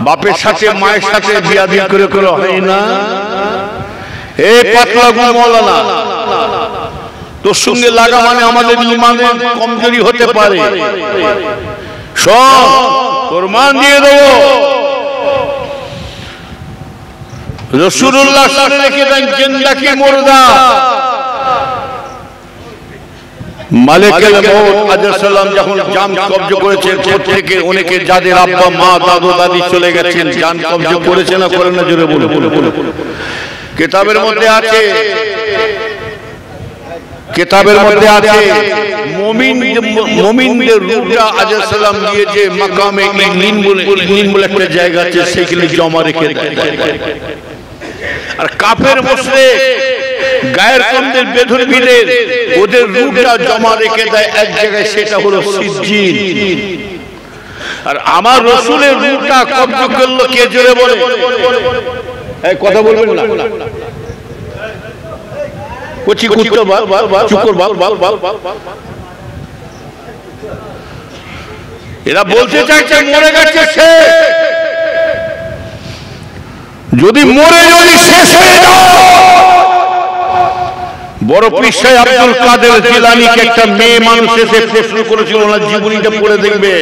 বাপের সাথে মায়ের সাথে বিয়াদি করে করে হয় না? এই পাতলা মওলানা, তোর সঙ্গে লাগা মানে আমাদের ঈমানের কমজোরি হতে পারে। সব প্রমাণ দিয়ে দেব। রাসূলুল্লাহ সামনে রেখে দেন জিন্দা কি মুর্দা। মালিকুল মউত আলাইহিস সালাম যখন জান কবজ করেছেন, প্রত্যেকে অনেকে যাদের আব্বা মা দাদু দাদি চলে গেছেন জান কবজ করেছে না করেন না? জোরে বলো। কিতাবের মধ্যে আছে, কিতাবের মধ্যে আছে মুমিনদের রূহটা আলাইহিস সালাম নিয়ে যে মাকামে ইলিন বলে একটা জায়গা আছে সেখানে জমা রেখে দেয়। আর কাফের মুশরিক গায়ের কমদের বেধর্মীদের ওদের রূহটা জমা রেখে দেয় এক জায়গায়, সেটা হলো সিজ্জিন। আর আমার রাসূলের রূহটা কবজ করলো কে? জোরে বলে। এই কথা বলবেন না, কুচি কুত্তো চুপ কর, বল। এরা বলতে চাইছে মরে গেছে সে, যদি মরে যদি শেষ হয়ে যায়। বড় পীর সাহেব আব্দুল কাদের জিলানীকে একটা মেয়ে মানুষ এসে প্রশ্ন করেছিল, ওনার জীবনীটা পড়ে দেখবে।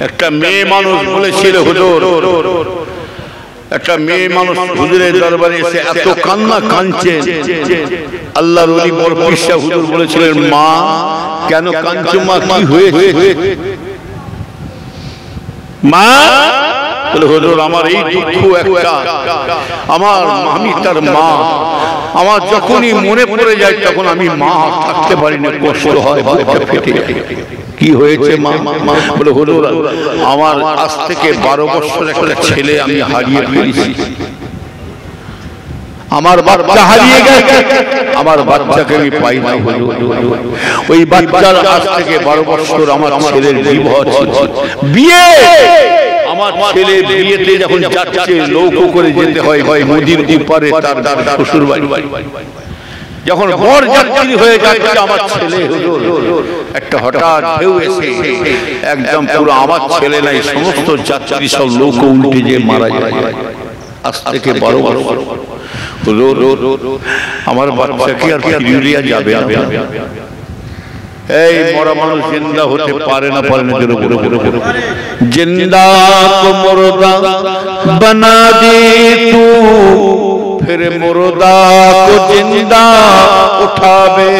একটা মেয়ে মানুষ বলেছিল, হুজুর, একটা মেয়ে মানুষ হুজুরের দরবারে এসে এত কান্না কাঁদছে। আল্লাহর ওলি বড় পীর সাহেব হুজুর বলেছিলেন, মা কেন কাঁদছো মা, কি হয়েছে? মা বলে, হুজুর আমার এই দুঃখ একটা, আমার আমি তার মা, আমার যখনই মনে পড়ে যায় তখন আমি মা থাকতে পারি না, কষ্ট হয়, বুকটা ফেটে যায়। কি হয়েছে মা? বলে, হুজুর আমার আজ থেকে 12 বছর একটা ছেলে আমি হারিয়ে ফেলেছি। আমার বাচ্চা হারিয়ে গেছে, আমার বাচ্চাকে আমি পাই না হুজুর। ওই বাচ্চার আজ থেকে 12 বছর আমার ছেলের বিবাহ ছিল, বিয়ে। আমার ছেলে বিয়েতে যখন যাচ্ছে নৌকো করে যেতে হয় নদীর ওপারে তার শ্বশুর বাড়ি। যখন বর যাত্রী হয়ে যাচ্ছে আমার ছেলে, একটা হঠাৎ ঢেউ এসে একদম পুরো আমার ছেলে নাই, সমস্ত যাত্রী সব নৌকো উল্টে যে মারা যায়। আজ থেকে 12 বছর আমার বাচ্চা কি আর ফিরিয়ে যাবে না? এই মরা মানুষ জিন্দা হতে পারে না, পারে না, জিন্দা তো মুর্দা বনা দে তু, फिर मुर्दा को जिंदा उठावे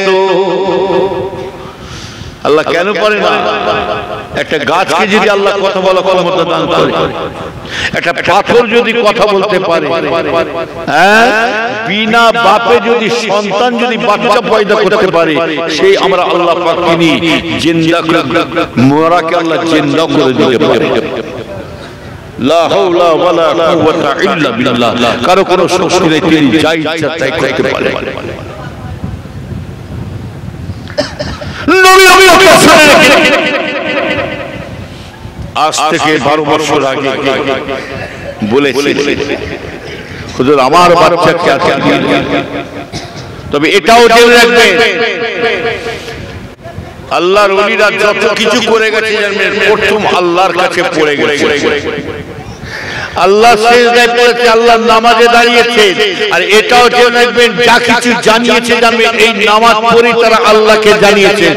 तो। আল্লাহ কেন পারে না? একটা গাছকে যদি আল্লাহ কথা বলার ক্ষমতা দান করে, একটা পাথর যদি কথা বলতে পারে, হ্যাঁ, বিনা বাপে যদি সন্তান যদি বাচ্চা পয়দা করতে পারে, সেই আমরা আল্লাহ পাক তিনি জিন্দা করে, মরাকে আল্লাহ জিন্দা করে দিতে পারে। লা হাওলা ওয়ালা কুওয়াতা ইল্লা বিল্লাহ। কারো কোনো শক্তি নেই, তিনি যা ইচ্ছা তাই করতে পারে। নবী আজ থেকে 12 বছর আগে বলেছি, হুজুর আমার বাচ্চাকে আজকে দিন। তবে এটাও জেনে রাখবেন, আল্লাহর ওলিরা যত কিছু করে গেছে জানেন, প্রথম আল্লাহর কাছে পড়ে গেছে। আল্লাহ সিজদায় পড়েছে, আল্লাহর নামাজে দাঁড়িয়েছে। আর এটাও জেনে রাখবেন, যা কিছু জানিয়েছে জানবেন, এই নামাজ পড়ে তারা আল্লাহকে জানিয়েছে।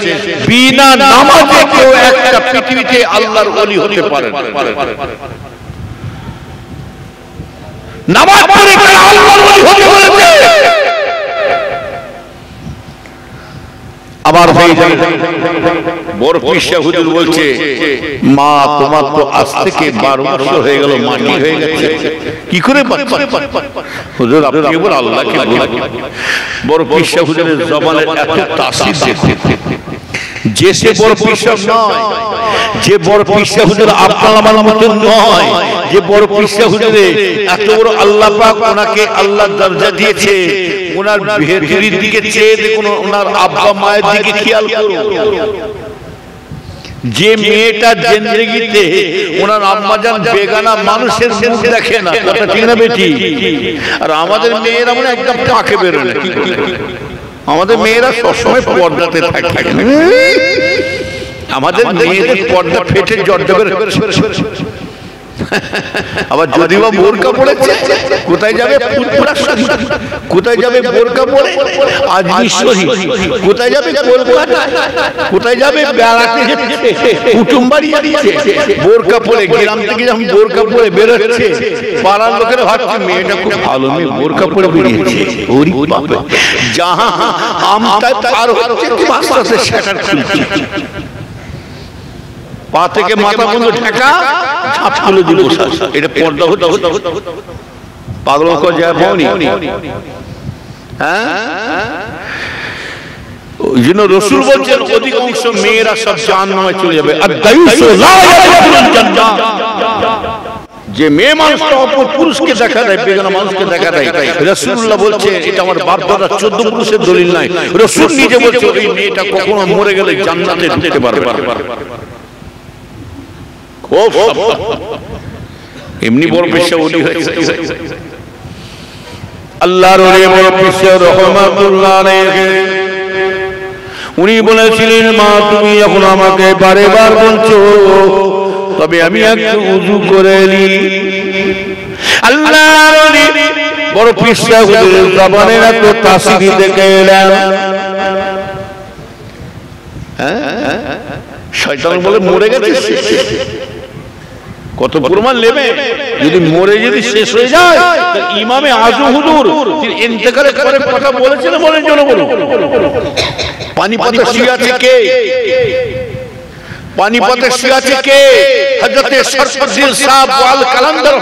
বিনা নামাজে কেউ একটা পৃথিবীতে আল্লাহর ওলি হতে পারে না। নামাজ পড়ে তারা আল্লাহর ওলি হতে বলেছে। আবার বড় পীর হুজুর বলছে, মা তোমার তো আজ থেকে 12 বছর হয়ে গেল, মাটি হয়ে গেছে, কি করে হুজুর? আপনি কেবল আল্লাহকে বলুন। বড় পীর হুজুরের জবানের এত তাসির দেখে, যে সে বড় পীর নয়, যে বড় পীর হুজুর আপনার আমার মতো নয়, যে বড় পীর হুজুরে এত বড় আল্লাহ পাক ওনাকে আল্লাহ দরজা দিয়েছে, ওনার ভেতরের দিকে চেয়ে দেখুন, ওনার আব্বা মায়ের দিকে খেয়াল করুন। যে মেয়েটা জিন্দেগিতে ওনার আম্মাজান বেগানা মানুষের মুখ দেখে না, কথা ঠিক না বেটি? আর আমাদের মেয়েরা মানে একদম পাকে বেরোয় না। আমাদের মেয়েরা সবসময় পর্দাতে থাকে, আমাদের মেয়েদের পর্দা ফেটে জর্জা বের। আবার যদি বা বোরকা পড়েছে, কোথায় যাবে? কোথায় যাবে? বোরকা পড়ে আজমি শহীদ, কোথায় যাবে? কলকাতা, কোথায় যাবে? বেড়াতে কুটুম বাড়ি যাচ্ছে, বোরকা পড়ে। গ্রাম থেকে যখন বোরকা পড়ে বেরোচ্ছে, পাড়ার লোকেরা ভাবছে মেয়েটা খুব ভালো মেয়ে, বোরকা পড়ে বেরিয়েছে। ওরে বাবা, যাহা আমটা পার হচ্ছে আস্তে আস্তে সেটার খুলছে, পা থেকে মাথা বন্ধ ঢাকা, ঝাঁপ খুলে দিল। এটা পর্দা হতে হতে পাগল যায় পাওনি। হ্যাঁ, ওই জন্য রাসূল বলছেন, অধিকাংশ মেয়েরা সব জাহান্নামে চলে যাবে। আর দায়ুসু লা ইয়াদখুলুল জান্নাহ, যে মেয়ে মানুষটা অপর পুরুষকে দেখা দেয়, বেগানা মানুষকে দেখা দেয়, রাসূলুল্লাহ বলছে, এটা আমার বাপ দাদা 14 পুরুষের দলিল নাই, রাসূল নিজে বলছে, ওই মেয়েটা কখনো মরে গেলে জান্নাতে ঢুকতে পারবে না। এমনি বড় পেশা উনি হয়েছে। আল্লাহর ওলি বড় পেশা রহমাতুল্লাহ আলাইহি, উনি বলেছিলেন, মা তুমি এখন আমাকে বারেবার বলছো, তবে আমি একটু উযু করে নিই। আল্লাহর ওলি বড় পেশা হুজুরের জবানের এত তাসির দেখে এলেন। শয়তান বলে মরে গেছে, কত প্রমাণ নেবে? যদি মরে যদি শেষ হয়ে যায়, ইমামে আজম হুজুর তিনি ইন্তেকালের পরে কথা বলেছেন, বলেন জন্য বলুন, পানিপথে শুয়ে আছে কে? পানিপথে শুয়ে আছে কে? হযরতে শরফুদ্দীন সাহেব ওয়াল কালান্দার,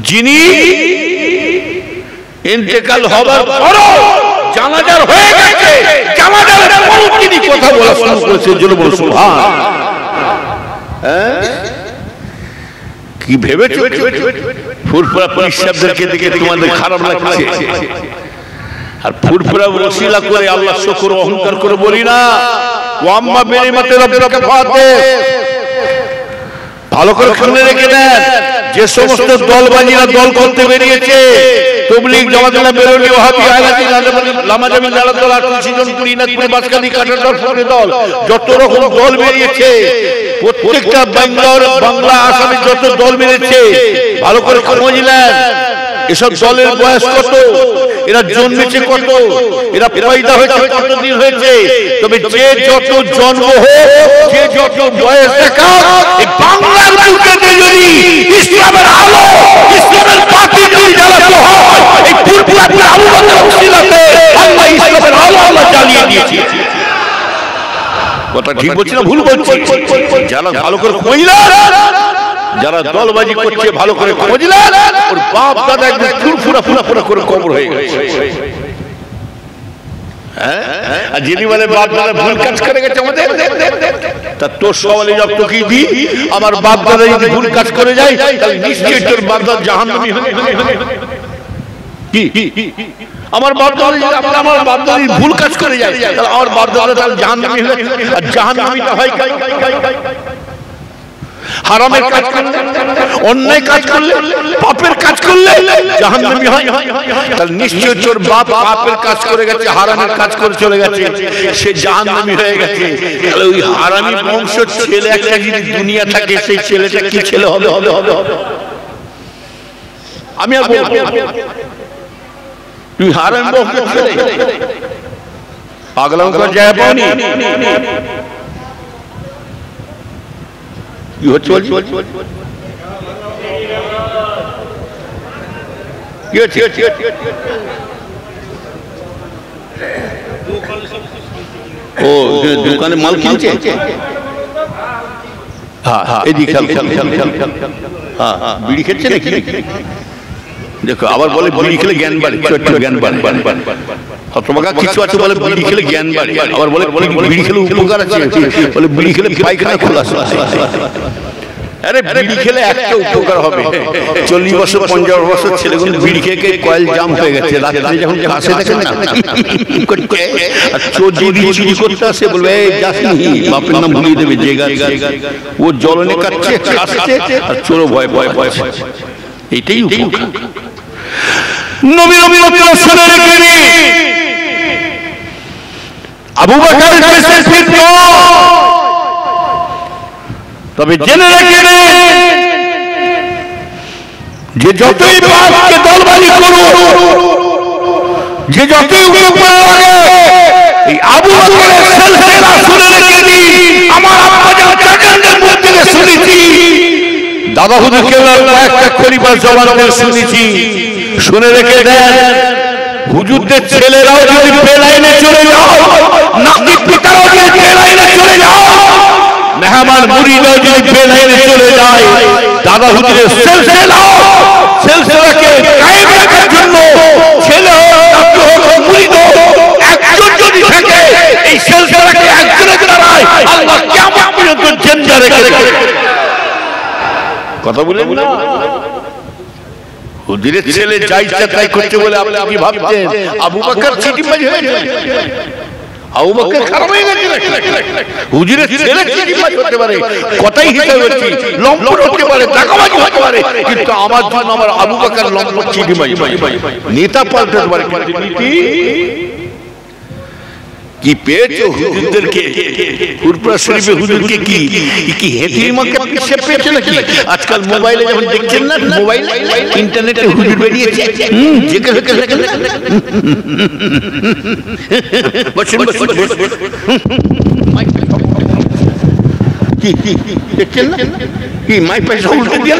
যিনি ইন্তেকাল হবার পর জানাজার হয়ে গেছে, জানাজার পর তিনি কথা বলা শুরু করেছেন, জন্য বলুন সুবহান। কি ভেবেছো ফুরফুরা পরিষদদেরকে দেখে তোমাদের খারাপ লাগছে? আর ফুরফুরা ওসিলা করে আল্লাহ শুকর অহংকার করে বলি না, ওয়াম্মা বিনিমাতি রাব্বিকা ফাতিহ। ভালো করে শুনে রেখে দেন, যে সমস্ত দলবাজিরা দল করতে বেরিয়েছে, তবলিগ জামাত বেরোনি, ওয়াহাবি আহলাদি লামাজামি জালাত দল, 38 জন কুড়িনাথপুরি বাসকালি কাটার দল, যত রকম দল বেরিয়েছে, প্রত্যেকটা বাংলা আসামে যত দল মেরেছে ভালো করে খোঁজ নেন এসব দলের বয়স কত, এরা জন্মেছে কত, এরা পয়দা হয়েছে কতদিন হয়েছে। তবে যে যত জন্ম হোক, যে যত বয়স দেখা, এই বাংলার বুকেতে যদি ইসলামের আলো, ইসলামের বাতি যদি জ্বালাতে হয়, এই ফুরফুরা আবু বকর উসিলাতে আল্লাহ ইসলামের আলো আল্লাহ জ্বালিয়ে দিয়েছে। কথা ঠিক বলছি না ভুল বলছি? যারা ভালো করে খোঁজলা, যারা দলবাজি করছে ভালো করে খোঁজলা, ওর বাপ দাদা একদম ফুরফুরা ফুরফুরা করে কবর হয়ে গেছে। আর যিনি বলে বাপ দাদা ভুল কাজ করে গেছে আমাদের, তা তোর সওয়ালে জব তোকে দি, আমার বাপ দাদা যদি ভুল কাজ করে যায় তাহলে নিশ্চয়ই তোর বাপ দাদা জাহান্নামী হবে। কি আমার বাপ দাদা যদি আমার বাপ দাদা ভুল কাজ করে যায় তাহলে আমার বাপ দাদা তাহলে জাহান্নামী হবে। আর জাহান্নামীটা হয় হারামের কাজ করলে, অন্যায় কাজ করলে, পাপের কাজ করলে জাহান্নামী হয়। তাহলে নিশ্চয় তোর বাপ পাপের কাজ করে গেছে, হারামের কাজ করে চলে গেছে, সে জাহান্নামী হয়ে গেছে। তাহলে ওই হারামী বংশের ছেলে একটা যদি দুনিয়া থাকে, সেই ছেলেটা কি ছেলে হবে? হবে হবে হবে আমি আর বলবো তুই হারাম বংশের ছেলে, পাগলাম করে যায় পাওনি। কি হচ্ছে কি হচ্ছে? ও দোকানে মাল কিনছে। হ্যাঁ হ্যাঁ এদিকে খেল খেল খেল খেল খেল। হ্যাঁ হ্যাঁ বিড়ি খেচ্ছে নাকি? দেখো আবার বলে বিড়ি খেলে জ্ঞান বাড়ে, জ্ঞান বাড়ে। হতভাগা কিছু আছে বলে বিড়ি খেলে জ্ঞান বাড়ে, আবার বলে বিড়ি খেলে উপকার আছে, বলে বিড়ি খেলে পায়খানা খোলা। আরে বিড়ি খেলে একটা উপকার হবে, 40 বছর 50 বছর ছেলেগুলো বিড়ি খেয়ে কয়েল জাম হয়ে গেছে, রাত্রে যখন কাছে দেখেন না আর চোর যদি চুরি করতে আসে বলবে এই যাসনি, বাপের নাম ভুলিয়ে দেবে যে গাছ, ও জ্বলনে কাটছে আসছে আর চোরও ভয় ভয় ভয়। এইটাই উপকার। নবী শুনে রেখে নি আবু বকর কেসে ফিরত, তবে জেনে রেখে নে যে যতই পাপকে দলবাজি করো, যে যতই উপকার লাগে, এই আবু বকরের সিলসিলা শুনে রেখে নি। আমার আব্বা জানের মুখ থেকে শুনেছি, দাদা হুজুর কেবলার কয়েকটা খলিফার জবানদের শুনেছি। শুনে রেখে দেন, হুজুরদের ছেলেরাও যদি বেলাইনে চলে যাও, নাতি পিতারাও যদি বেলাইনে চলে যাও, মেহমান মুরিদও যদি বেলাইনে চলে যায়, দাদা হুজুরের সিলসিলাকে কায়েম রাখার জন্য ছেলে হোক, নাতি হোক, মুরিদ হোক, একজন যদি থাকে, এই সিলসিলাকে একজনের দ্বারাই আল্লাহ কিয়ামত পর্যন্ত জিন্দা রেখে দেবে। কথা বলেন না? হুজুরের ছেলে যা ইচ্ছা তাই করতে বলে আপনি কি ভাবছেন আবু বকর চিটিবাজি হয়েছে? আবু বকর খারাপ হয়ে গেছে? হুজুরের ছেলে চিটিবাজি হতে পারে, কথাই হিসাব হচ্ছে, লম্পট হতে পারে, টাকাবাজি হতে পারে, কিন্তু আমার জন্য আমার আবু বকর লম্পট চিটিবাজি, নেতা পাল্টাতে পারে। নীতি কি পেয়েছো হুজুরদেরকে? ফুরফুরা শরীফে হুজুরকে কি হেঁটির মাকে পিছে পেয়েছে নাকি? আজকাল মোবাইলে যখন দেখছেন না, মোবাইল ইন্টারনেটে হুজুর বেরিয়েছে, বসুন বসুন কি দেখছেন না? কি মাই পয়সা উল্টে দিয়ে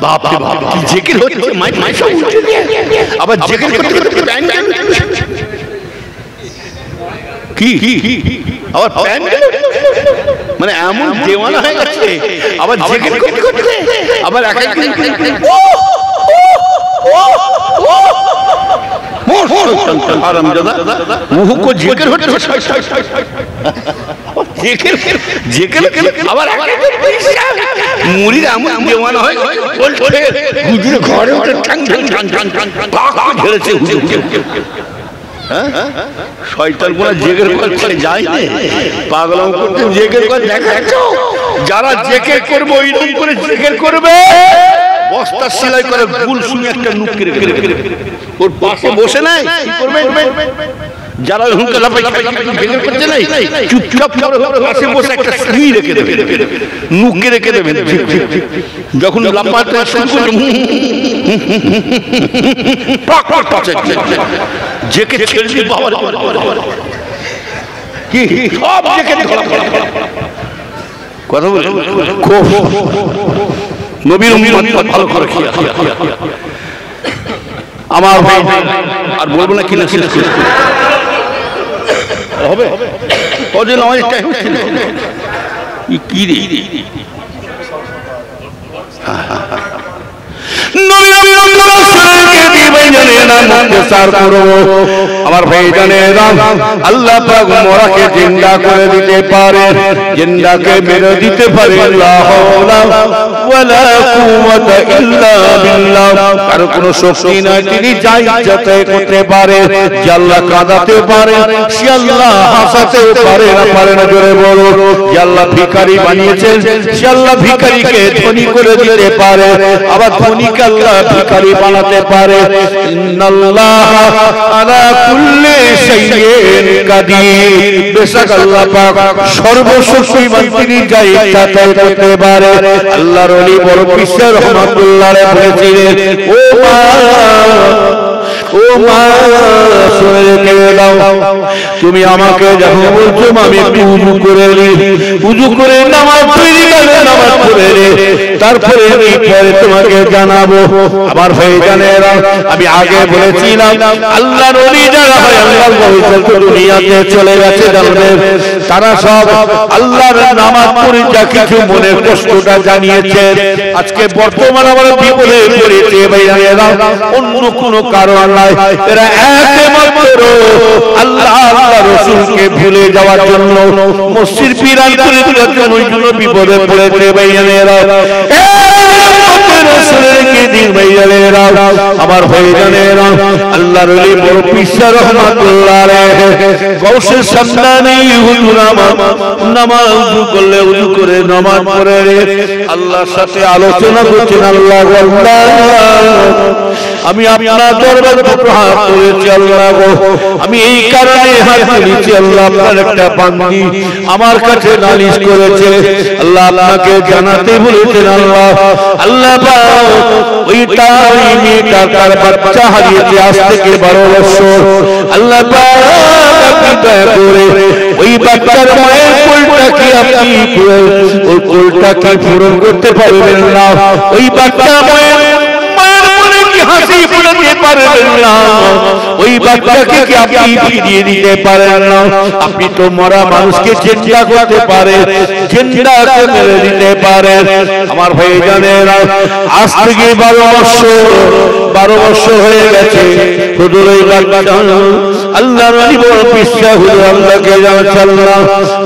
বাপ রে বাপ, কি জিকির হচ্ছে, মাই পয়সা উল্টে দিয়ে আবার জিকির করতে করতে ব্যাংক কি আবার মানে এমন দেওয়ানা হয়ে গেছে, আবার জিকির করতে করতে আবার এক এক মুহুকো জিকির হচ্ছে, আবার মুড়ির এমন দেওয়ানা হয়ে হুজুর ঘরে উঠে ঝেড়েছে হুজুর। শয়তান গুলো জেগের করে যায় না, পাগলাম করতে জেগের করে দেখাচ্ছো। যারা জেকের করবে ওইরকম করে জেকের করবে, বস্তা সেলাই করে গুল শুনে একটা নুক কেড়ে ওর পাশে বসে নাই, কি করবে? যারা বের করছে নাই চুপচাপ পাশে বসে একটা স্ত্রী রেখে দেবে, নুকে রেখে দেবেন। যখন লাফাতে শুরু করবে জেকে ছেড়ে দিয়ে বাবা কি সব জেকে কথা বলে নবীর উম্মত ভালো করে খেয়ে আমার ভাই আর বলবো না কিনা শেষ করে হবে ওদের আমাদের টাইম কি রে আমার ভাই জানে আল্লাহ পাক মরাকে জিন্দা করে দিতে পারে, জিন্দাকে মেরে দিতে পারে। লা হাওলা ওয়ালা কুওয়াতা ইল্লা বিল্লাহ। আর কোনো শক্তি নাই, তিনি যা ইচ্ছা করতে পারে। যে আল্লাহ কাঁদাতে পারে, সে আল্লাহ হাসাতে পারে না, পারে না জোরে বলো। যে আল্লাহ ভিখারি বানিয়েছেন, সে আল্লাহ ভিখারিকে ধনী করে দিতে পারে, আবার ধনীকে আল্লাহ ভিখারি বানাতে পারে। ইন্নাল্লাহ আলা কুল্লি শাইইন কাদির। বেশক আল্লাহ পাক সর্বশক্তিমান, তিনি যা ইচ্ছা তাই করতে পারে। আল্লাহর ওলি বড় বিশ্বের রহমাতুল্লাহ বলেছিলেন, ও মা ও মা শুনে রেখে দাও, তুমি আমাকে যখন বলছো আমি একটু উজু করে নি, উজু করে নামাজ তৈরি করে নামাজ পড়ে রে, তারপরে আমি পরে তোমাকে জানাবো। আমার ভাই জানেরা, আমি আগে বলেছিলাম আল্লাহর ওলি যারা হয় আল্লাহর ভবিষ্যৎ দুনিয়াতে চলে গেছে জানবেন, তারা সব আল্লাহর নামাজ পড়ে যা কিছু মনের কষ্টটা জানিয়েছে। আজকে বর্তমান আমরা বিপদে পড়েছে ভাই জানেরা, অন্য কোনো কারণ নাই। এরা একমাত্র আল্লাহ আল্লাহ রাসূলকে ভুলে যাওয়ার জন্য, মসজিদ পিরান করে দেওয়ার জন্য ওই জন্য বিপদে পড়েছে ভাই জানেরা। আমার ভাইজানেরা, আল্লাহর ওলি বড় পীর রহমাতুল্লাহ আলাইহি গৌসের সামনে হুজুর নামাজ উযু করলে উযু করে নামাজ পড়ে আল্লাহর সাথে আলোচনা করছেন। আল্লাহ আমি আপনার দরবারে হাত তুলেছি, আল্লাহ গো আমি এই কারণে হাত তুলেছি, আল্লাহ আপনার একটা বান্দি আমার কাছে নালিশ করেছে, আল্লাহ আপনাকে জানাতে বলেছেন। আল্লাহ আল্লাহ ওই মেয়েটা তার বাচ্চা হারিয়েছে আজ থেকে 12 বছর। আল্লাহ আপনি দয়া করে ওই বাচ্চার মায়ের কোলটাকে আপনি ওই কোলটাকে পূরণ করতে পারবেন না, ওই বাচ্চা মায়ের হাসি ফোটাতে পারবেন না, ওই বাচ্চাকে কি আপনি ফিরিয়ে দিতে পারেন না? আপনি তো মরা মানুষকে জিন্দা করতে পারেন, জিন্দা করে মেরে দিতে পারেন। আমার ভাই জানেরা, আজ থেকে 12 বছর হয়ে গেছে হুজুর ওই বাচ্চা আল্লাহর ওলি বড় পিসা হুজুর আল্লাহকে জানাচ্ছেন,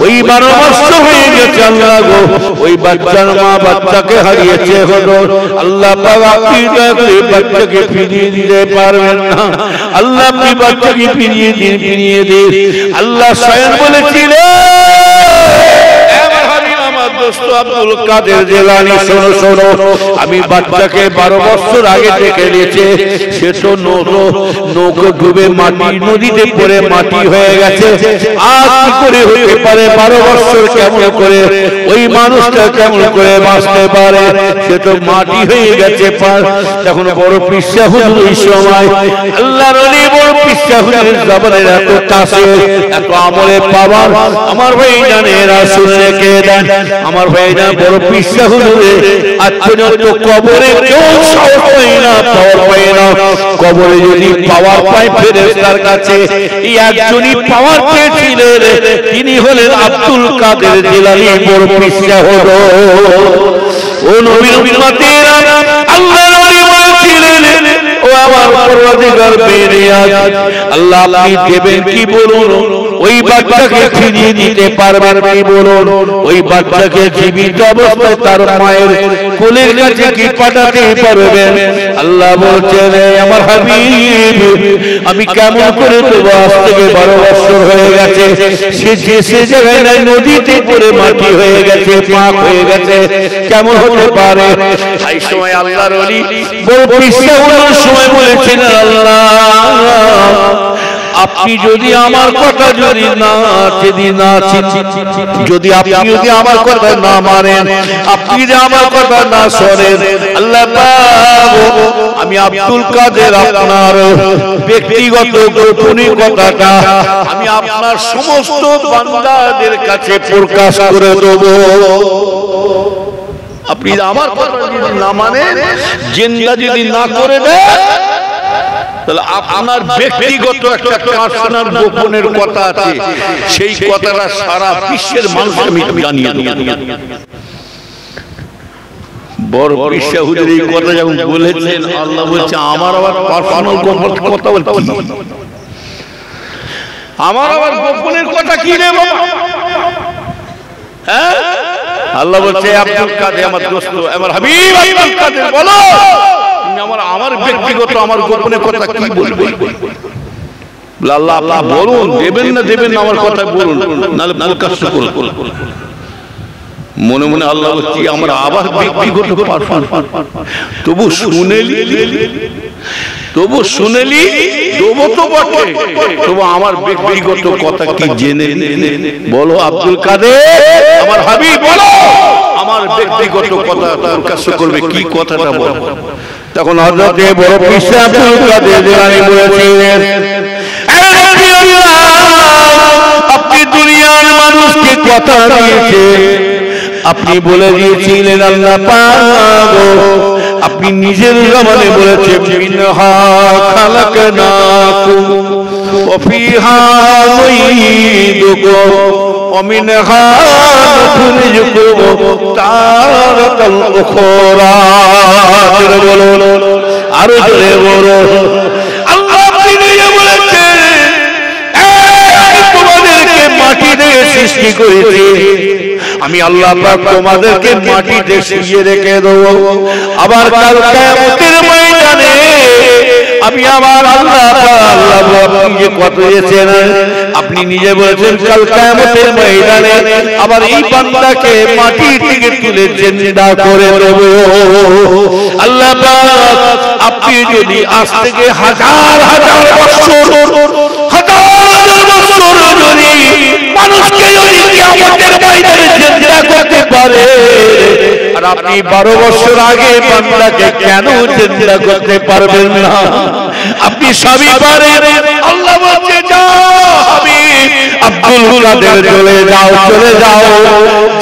ওই 12 বছর হয়ে গেছে আল্লাহ গো ওই বাচ্চার মা বাচ্চাকে হারিয়েছে হুজুর। আল্লাহ পাক আপনি ওই বাচ্চাকে ফিরিয়ে দিতে পারবেন না, আল্লাহ আপনি বাচ্চাকে ফিরিয়ে দিন। আল্লাহ স্বয়ং বলেছিলেন, আব্দুল কাদের জিলানী শোনো শোনো, আমি বাচ্চাকে 12 বছর আগে দেখে নিয়েছে, সে তো নৌকো ডুবে মাটি নদীতে পড়ে মাটি হয়ে গেছে। আজ কি করে হতে পারে 12 বছর, কেমন করে ওই মানুষটা কেমন করে বাঁচতে পারে? সে তো মাটি হয়ে গেছে। তখন বড় পিসা হুজুর ওই সময় আল্লাহর ওলি বড় পিসা হুজুরের জবানের এত কাছে এত আমলে পাওয়ার। আমার ভাই জানেরা শুনে রেখে দেন, আমার ভাইরা বড় পিসা হুজুরে আজ পর্যন্ত কবরে কেউ সাহস পায় না, পাওয়ার পায় না। কবরে যদি পাওয়ার পায় ফেরেশতার কাছে, এই একজনই পাওয়ার পেয়েছিলেন, তিনি হলেন আব্দুল কাদের জিলানী বড় পিসা হুজুর। ও নবীর উম্মতেরা, আল্লাহর ওলি বলেছিলেন, ও আমার পরওয়ারদিগার বেরিয়াত, আল্লাহ আপনি দেবেন কি বলুন, ওই বাচ্চাকে ফিরিয়ে দিতে পারবেন কি বলুন, ওই বাচ্চাকে জীবিত অবস্থায় তার মায়ের কোলের কাছে কি পাঠাতে পারবেন? আল্লাহ বলছেন, আমার হাবিব আমি কেমন করে দেবো? আজ থেকে 12 বছর হয়ে গেছে, সে জায়গায় নাই, নদীতে পড়ে মাটি হয়ে গেছে, পাক হয়ে গেছে, কেমন হতে পারে? এই সময় আল্লাহর ওলি বড় পিসা হুজুর সময় বলেছেন, আল্লাহ আপনি যদি আমার কথা যদি আমার কথা না মানেন, আপনি যদি আমার কথা না শোনেন, আল্লাহ পাক আমি আব্দুল কাদের আপনার ব্যক্তিগত গোপনীয় কথাটা আমি আপনার সমস্ত বান্দাদের কাছে প্রকাশ করে দেব। আপনি আমার কথা যদি না মানেন, জিন্দা যদি না করে দেন, তাহলে আপনার ব্যক্তিগত একটা পার্সোনাল গোপনের কথা আছে, সেই কথাটা সারা বিশ্বের মানুষ আমি জানিয়ে দেব। বড় বিশ্ব হুজুর এই কথা যখন বলেছেন, আল্লাহ বলছে আমার আবার পার্সোনাল গোপন কথা বলতে, আমার আবার গোপনের কথা কি রে বাবা? হ্যাঁ, আল্লাহ বলছে আব্দুল কাদের আমার দোস্ত, আমার হাবিব আব্দুল কাদের, বলো তুমি আমার ব্যক্তিগত আমার গোপনের কথা কি বলবে? আল্লাহ আল্লাহ বলুন, দেবেন না দেবেন না আমার কথা বলুন, নাহলে প্রকাশ করুন। মনে মনে আল্লাহ বলছি আমার আবার ব্যক্তিগত তবু শুনেলি তবু তো বটে, তবু আমার ব্যক্তিগত কথা কি জেনে বলো আব্দুল কাদের আমার হাবিব, বলো আমার ব্যক্তিগত কথা প্রকাশ করবে, কি কথাটা বলো? তখন হযরতে বড় পীর আব্দুল কাদের জিলানী বলেছিলেন, আপনি দুনিয়ার মানুষকে কথা দিয়েছেন, আপনি বলে দিয়েছিলেন আল্লাহ পাক আপনি নিজের জবানে বলেছেন মিনহা খালাকনাকুম ওয়া ফিহা নুঈদুকুম ওয়া মিনহা নুখরিজুকুম তারাতাল উখরা। বলো আরো জোরে বলো, আল্লাহ আপনি নিজে বলেছেন আমি তোমাদেরকে মাটি থেকে সৃষ্টি করেছি, আমি আল্লাহ পাক তোমাদেরকে মাটিতে শুইয়ে রেখে দেব, আবার কাল কিয়ামতের ময়দানে আমি আমার আল্লাহ আপনি কত দিয়েছেন, আপনি নিজে বলেছেন কাল কিয়ামতের ময়দানে আবার এই বান্দাকে মাটি থেকে তুলে জিন্দা করে দেব। আল্লাহ পাক আপনি যদি আজ থেকে হাজার হাজার বছর যদি মানুষকে যদি কিয়ামতের ময়দানে জিন্দা করতে পারে, আর আপনি 12 বছর আগে বান্দাকে কেন জিন্দা করতে পারবেন না? আপনি সবই পারেন। আল্লাহ বলছে যাও হাবিব আব্দুল কাদের চলে যাও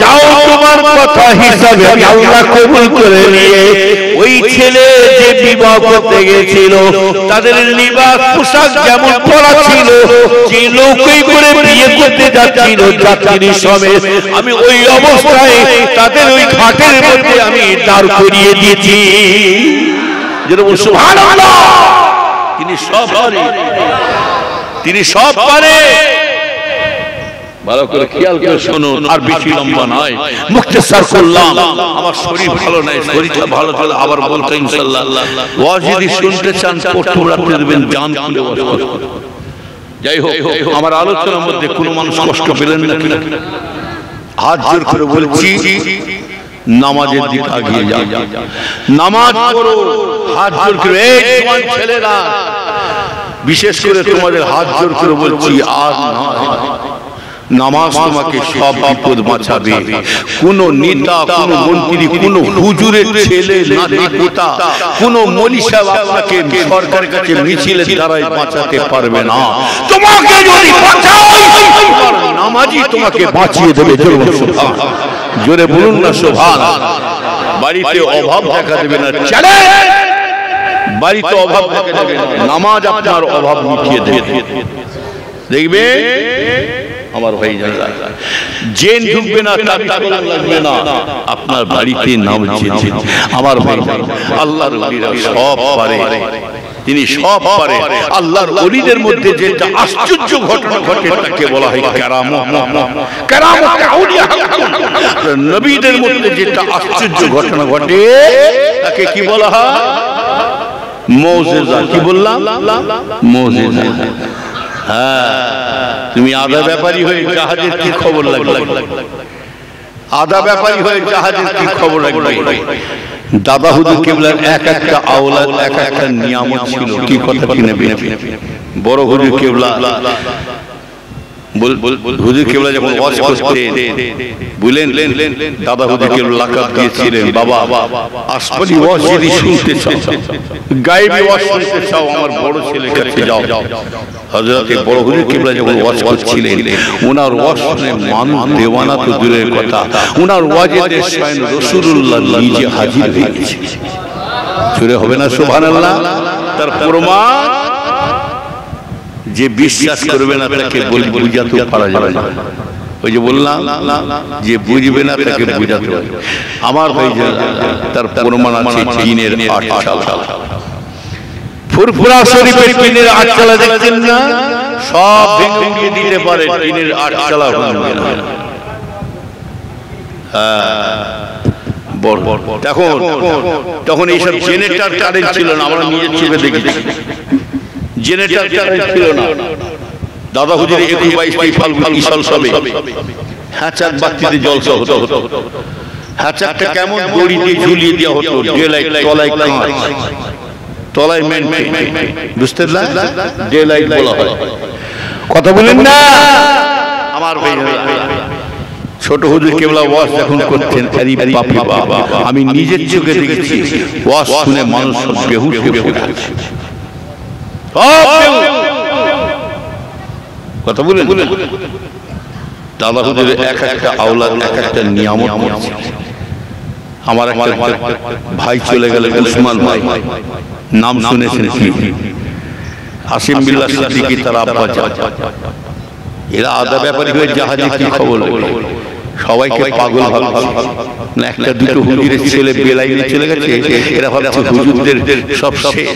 যাও, তোমার কথা হিসাবে আমি আল্লাহ কবুল করে নিয়ে ওই ছেলে যে বিবাহ করতে গেছিল তাদের লিবাস পোশাক যেমন পরা ছিল, যে নৌকায় করে বিয়ে করতে যাচ্ছিল যাত্রী সমেত, আমি ওই অবস্থায় তাদের ওই ঘাটের মধ্যে আমি দাঁড় করিয়ে দিয়েছি। যেরকম সুবহানাল্লাহ, তিনি সব পারে। ভালো করে খেয়াল করে শুনুন, আর বেশি লম্বা নয়, মুখতাসার করলাম, আমার শরীর ভালো নাই, শরীরটা ভালো চলে আবার বলতে ইনশাআল্লাহ। ওয়াজ যদি শুনতে চান প্রথম রাতে দেবেন জান খুলে বসুন। যাই হোক, আমার আলোচনার মধ্যে কোনো মানুষ কষ্ট পেলেন না কিনা হাত জোর করে বলছি, নামাজের দিকে এগিয়ে যাও, নামাজ পড়ো, হাত জোর করে। এই জওয়ান ছেলেরা, বিশেষ করে তোমাদের হাত জোর করে বলছি, আর নামাজ তোমাকে সব বিপদ বাঁচাবে। কোন নেতা, কোন মন্ত্রী, কোন হুজুরের ছেলে নাতি পোতা, কোন মৌলভী সাহেব আপনাকে সরকারের কাছে মিছিলের দ্বারাই বাঁচাতে পারবে না। তোমাকে যদি বাঁচায় নামাজই তোমাকে বাঁচিয়ে দেবে। জোরে বলুন না সুবহানাল্লাহ। বাড়িতে অভাব দেখা দেবে না, বাড়িতে অভাব দেখা দেবে না, নামাজ আপনার অভাব মিটিয়ে দেবে। দেখবে আমার ভাই জানা জেন ঢুকবে না, লাগবে না, আপনার বাড়িতে নাম চেয়েছে। আমার ভাই আল্লাহর ওলিরা সব পারে, তিনি সব পারে। আল্লাহর ওলিদের মধ্যে যেটা আশ্চর্য ঘটনা ঘটে তাকে বলা হয় কারামত। নবীদের মধ্যে যেটা আশ্চর্য ঘটনা ঘটে তাকে কি বলা হয়? মুজিজা। কি বললাম? মুজিজা। হ্যাঁ, তুমি আদা ব্যাপারী হয়ে জাহাজের কি খবর লাগবে? আদা ব্যাপারী হয়ে জাহাজের কি খবর লাগবে? দাদা হুজুর কিবলার এক একটা আওলাদ এক একটা নিয়ামত ছিল। কি কথা কিনে বড় হুজুর কেবলা হুজুর কেবলা যখন ওয়াজ করতেন বুঝলেন, দাদা হুজুর কেবলা লাকাত দিয়েছিলেন, বাবা আসমানি ওয়াজ যদি শুনতে চাও, গায়েবী ওয়াজ শুনতে চাও, আমার বড় ছেলের কাছে যাও। হযরতে বড় হুজুর কেবলা যখন ওয়াজ করছিলেন, ওনার ওয়াজ শুনে মানুষ দেওয়ানা তো দূরের কথা, ওনার ওয়াজে স্বয়ং রাসূলুল্লাহ নিজে হাজির হয়ে গেছে। জোরে হবে না সুবহানাল্লাহ? তার প্রমাণ যে বিশ্বাস করবে না তাকে বুঝাতে পারা যাবে না। ওই যে বললাম যে বুঝবে না তাকে বুঝাতে পারে। আমার ভাই তার প্রমাণ আছে টিনের 8 চালা, ফুরফুরা শরীফের টিনের 8 চালা দেখছেন না, সব ভেঙে উড়িয়ে দিতে পারে টিনের 8 চালা ভাঙবে না। তখন এইসব জেনারেটর কারেন্ট ছিল না, আমরা নিজের চোখে দেখেছি। জেনারেটর কারেন্ট ছিল না। দাদা হুজুরের 21-22 ফাল্গুন ইসাল সবে হ্যাচাক বাতিতে জলসা হতো। হ্যাচাকটা কেমন দড়ি দিয়ে ঝুলিয়ে দেওয়া হতো, ডেলাইট তলায় কাঁচ, তলায় মেনটেন, বুঝতে পারলেন? ডেলাইট বলা হয়। কথা বলেন না আমার ভাই। ছোট হুজুর কেবলা ওয়াজ যখন করতেন, আরে বাপরে বাবা, আমি নিজের চোখে দেখেছি ওয়াজ শুনে মানুষ বেহুশ হয়ে পড়ছে। কথা বলেন, দাদা হুজুরের এক একটা আওলাদ এক একটা নিয়ামত আছে। আমার একটা ভাই চলে গেল, উসমান ভাই, নাম শুনেছেন কি? আসিম বিল্লাহ সিদ্দিকী তার আব্বা জান। এরা আদা ব্যাপারী হয়ে জাহাজে কি খবর, সবাইকে পাগল ভাবছে। না একটা দুটো হুজুরের ছেলে বেলাইনে চলে গেছে, এরা ভাবছে হুজুরদের সব শেষ।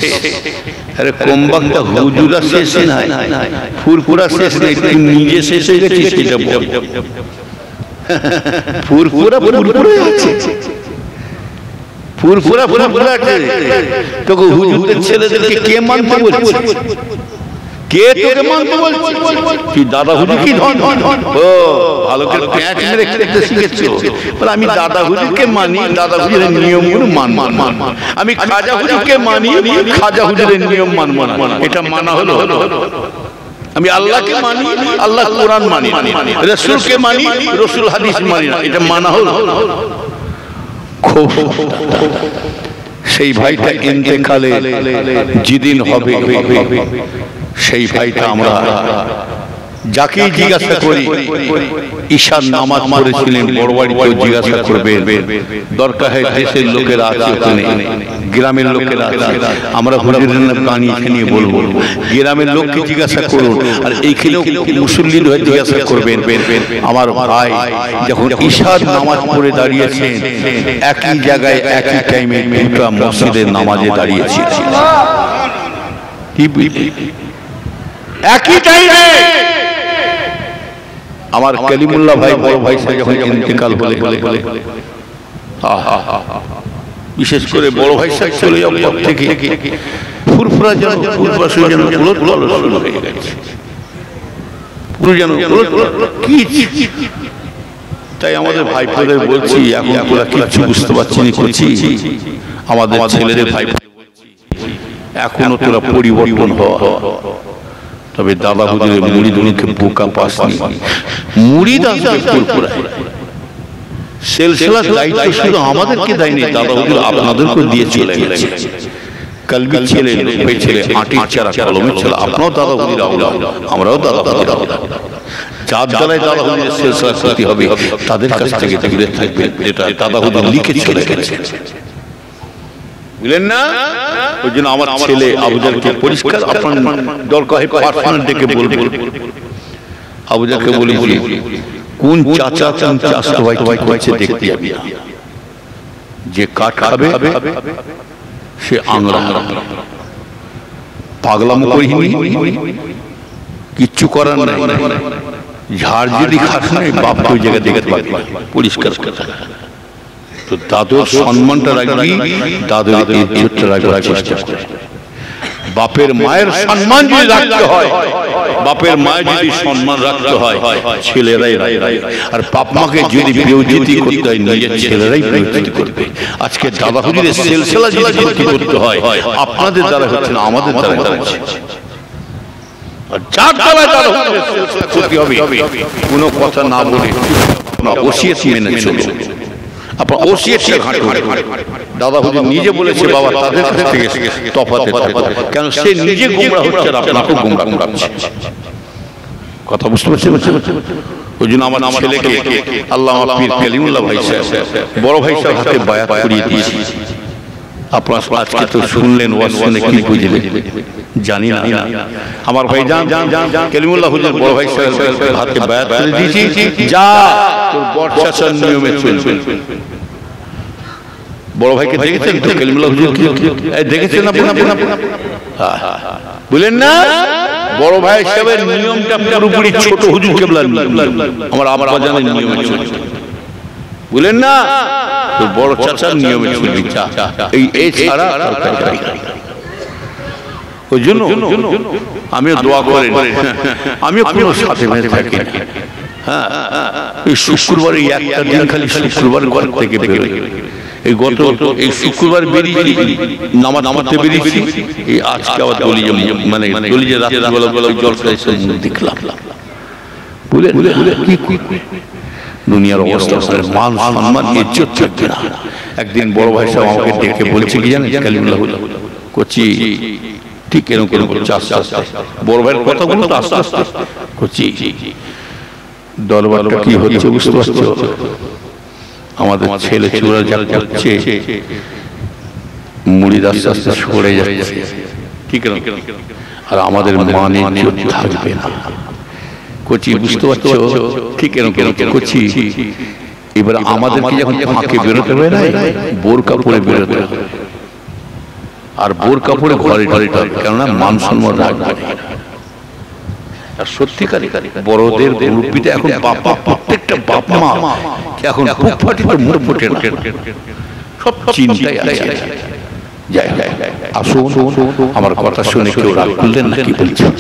আরে কমবাক্তা হুজুরা শেষ না, ফুরফুরা শেষ না, তুই নিজে শেষ হয়ে গেছিস সেটা বল। ফুরফুরা ফুরফুরা আছে, ফুরফুরা ফুরফুরা আছে। তোকে হুজুরদের ছেলেদেরকে কে মানতে বলছে? কে তোকে মানতে বলছে? তুই দাদা হুজুর কি ধন? ও ভালো করে প্যাঁচ মেরে খেতে শিখেছো। বলে আমি দাদা হুজুরকে মানি, দাদা হুজুরের নিয়মগুলো মান। আমি খাজা হুজুরকে মানি, খাজা হুজুরের নিয়ম মানব না। এটা মানা হলো? আমি আল্লাহকে মানি, আল্লাহ কোরআন মানি, রাসূলকে মানি, রাসূল হাদিস মানি না। এটা মানা হলো? খুব সেই ভাইটা ইন্তেকালে যেদিন হবে সেই ভাইটা আমরা যাকেই জিজ্ঞাসা করি, ঈশার নামাজ পড়েছিলেন, বড় বাড়িতেও জিজ্ঞাসা করবেন। দরকার হয় দেশের লোকেরা আছে ওখানে, গ্রামের লোকেরা আছে, আমরা হুজুরের বাণী এখানে বলবো। গ্রামের লোককে জিজ্ঞাসা করুন, আর এইখানেও মুসল্লি হয়ে জিজ্ঞাসা করবেন। আমার ভাই যখন ঈশার নামাজ পড়ে দাঁড়িয়েছেন, একই জায়গায় একই টাইমে দুটো মসজিদের নামাজে দাঁড়িয়েছে। একই টাইমে আমার কালিমুল্লাহ ভাই বড় ভাই সাহেব যখন ইন্তেকাল হলে, বিশেষ করে বড় ভাই সাহেব চলে যাওয়ার পর থেকে ফুরফুরা যেন শুরু হয়ে গেছে, পুরো যেন কি। তাই আমাদের ভাইপোদের বলছি, এখন তোরা কিচ্ছু বুঝতে পারছি না, করছি আমাদের ছেলেদের ভাই এখনো তোরা পরিবর্তন হওয়া। তবে দাদা হুজুরের মুরিদকে বোকা পাসনি, মুরিদ আসবে ফুরফুরায়। সিলসিলার দায়িত্ব শুধু আমাদেরকে দেয়নি, দাদা হুজুর আপনাদেরকে দিয়ে চলে গেছে। কলবি ছেলে, লোভী ছেলে, আটির চারা, কলমের ছেলে, আপনারাও দাদা হুজুর আওলাদ, আমরাও দাদা হুজুর আওলাদ। যার দ্বারাই দাদা হুজুরের সিলসিলা ক্ষতি হবে তাদের কাছ থেকে দূরে থাকবেন, এটা দাদা হুজুর লিখে চলে গেছে, বুঝলেন না? ওই জন্য আমার ছেলে আবুজারকে পরিষ্কার আপনার দরকার হয় পার্সোনাল ডেকে বলবেন। আবুজারকে বলি কোন চাচা চান চাষতো ভাই করছে দেখতে যাবি, যে কাঠ খাবে সে আংরা। পাগলামো করিনি, কিচ্ছু করার নাই। ঝাড় যদি খাস নাই, বাপ ওই জায়গায় দেখতে পাবি, পরিষ্কার কথা। তো দাদুর সম্মানটা রাখবি, দাদুর ইজ্জতটা রাখবার চেষ্টা কর। বাপের মায়ের সম্মান যদি রাখতে হয়, বাপের মায়ের যদি সম্মান রাখতে হয়, ছেলেরাই রাখবে। আর বাপ মাকে যদি বেইজ্জতি করতে হয়, নিজের ছেলেরাই বেইজ্জতি করবে। আজকে দাদা হুজুরের সিলসিলা যদি ক্ষতি করতে হয়, আপনাদের দ্বারা হচ্ছে না, আমাদের দ্বারা হচ্ছে। আর যার দ্বারা দাদা হুজুরের ক্ষতি হবে কোনো কথা না বলে ওসিয়ত মেনে চলুন। আপনার ওসিয়তটা ঘাঁটুন। দাদা হুজুর নিজে বলেছে বাবা তাদের কাছ থেকে তফাতে কেন সে নিজে গোমরা হচ্ছে আর আপনাকেও গোমরা করাচ্ছে। কথা বুঝতে পারছেন? ওই জন্য আমার ছেলেকে আল্লাহ পীর কালিমুল্লাহ ভাই সাহেব বড় ভাই সাহেব হাতে বায়াত করিয়ে দিয়েছি। আপনারা আজকে তো শুনলেন, ওয়াজ শুনে কি বুঝলেন জানি না। আমার ভাই জান কালিমুল্লাহ হুজুর বড় ভাই সাহেব হাতে বায়াত করে দিয়েছি, যা তোর বড় চাচার নিয়মে চলবে। বড় ভাইকে দেখেছেন তো কালিমুল্লাহ হুজুর দেখেছেন আপনারা? বলেন না বড় ভাই সাহেবের নিয়মটা পুরোপুরি ছোট হুজুর কেবলার আমার আব্বাজানের নিয়মে চলছে। বলেন না তোর বড় চাচার নিয়মে চলবি, এই ছাড়া ওই জন্য আমিও দোয়া করেন, আমিও কোনো সাথে মেয়ে থাকি। হ্যাঁ, এই শুক্রবারে একটা দিন খালি শুক্রবার ঘর থেকে বেরোয়। এই গত এই শুক্রবার বেরিয়েছি, নামাতে বেরিয়েছি, এই আজকে আবার দলিয়ে মানে দলিয়ে রাত্রে জলসা দেখলাম। দুনিয়ার অবস্থা মান সম্মান ইজ্জত থাকবে না। একদিন বড় ভাই সাহেব আমাকে ডেকে বলছে কি জানেন, কালিমুল্লাহ করছি ঠিক এরকম বড় ভাইয়ের কথাগুলো তো আস্তে আস্তে করছি। দরবারটা কি হচ্ছে বুঝতে পারছো? আমাদের ছেলে চোরা যা করছে, মুড়ি আস্তে আস্তে সরে যাচ্ছে, ঠিক না? আর আমাদের মানে থাকবে না। কচি বুঝতে পারছো? ঠিক এরকম কচি। এবার আমাদেরকে যখন ফাঁকে বেরোতে হবে না, বোরকা পরে বেরোতে হবে। আর বোরকা পরে ঘরে ঘরে, কেননা মান সম্মান রাখবে। আর সত্যিকারী বড়দের মুরব্বীতে এখন বাপা, প্রত্যেকটা বাপ মা এখন বুক ফাটিত মুখ ফুটে না, সব চিন্তায় আছে। আসুন আমার কথা শুনে কেউ রাগ করলেন না, কি বলছেন?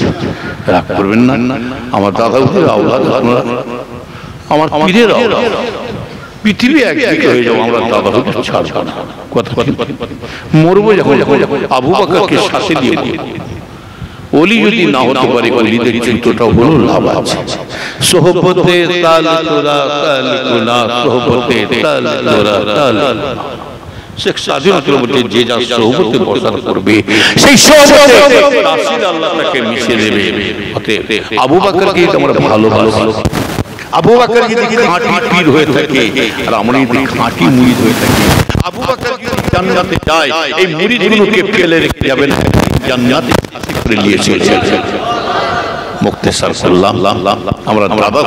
রাগ করবেন না। আমার দাদা আওলাদ, আমার পীরের আওলাদ, পৃথিবী একদিকে হয়ে যাবো, আমরা দাদা হুজুর ছাড়বো না। কথা মরবো যখন আবু বকরকে সাথে দিয়ে ওলি যদি না হতে পারে, ওলিদের চিত্রটা হলো লাভ আছে। সোহবতে তাল তোরা তাল কোনা, সোহবতে তাল তোরা তাল। শেখ স্বাধীনতার মধ্যে যে যা সোহবতে বসার করবে, সেই সোহবতে তাসির আল্লাহ তাকে মিশিয়ে দেবে। আবু বকরকে আমরা ভালো আবু বকর যদি খাঁটি পীর হয়ে থাকে আর আমরা যদি খাঁটি মুরিদ হয়ে থাকি, আবু বকর যদি জান্নাতে যায়, এই মুরিদগুলোকে ফেলে রেখে যাবেন জান্নাতে করে নিয়ে চলে যাবে। মুক্তেসার করলাম আমরা দাদা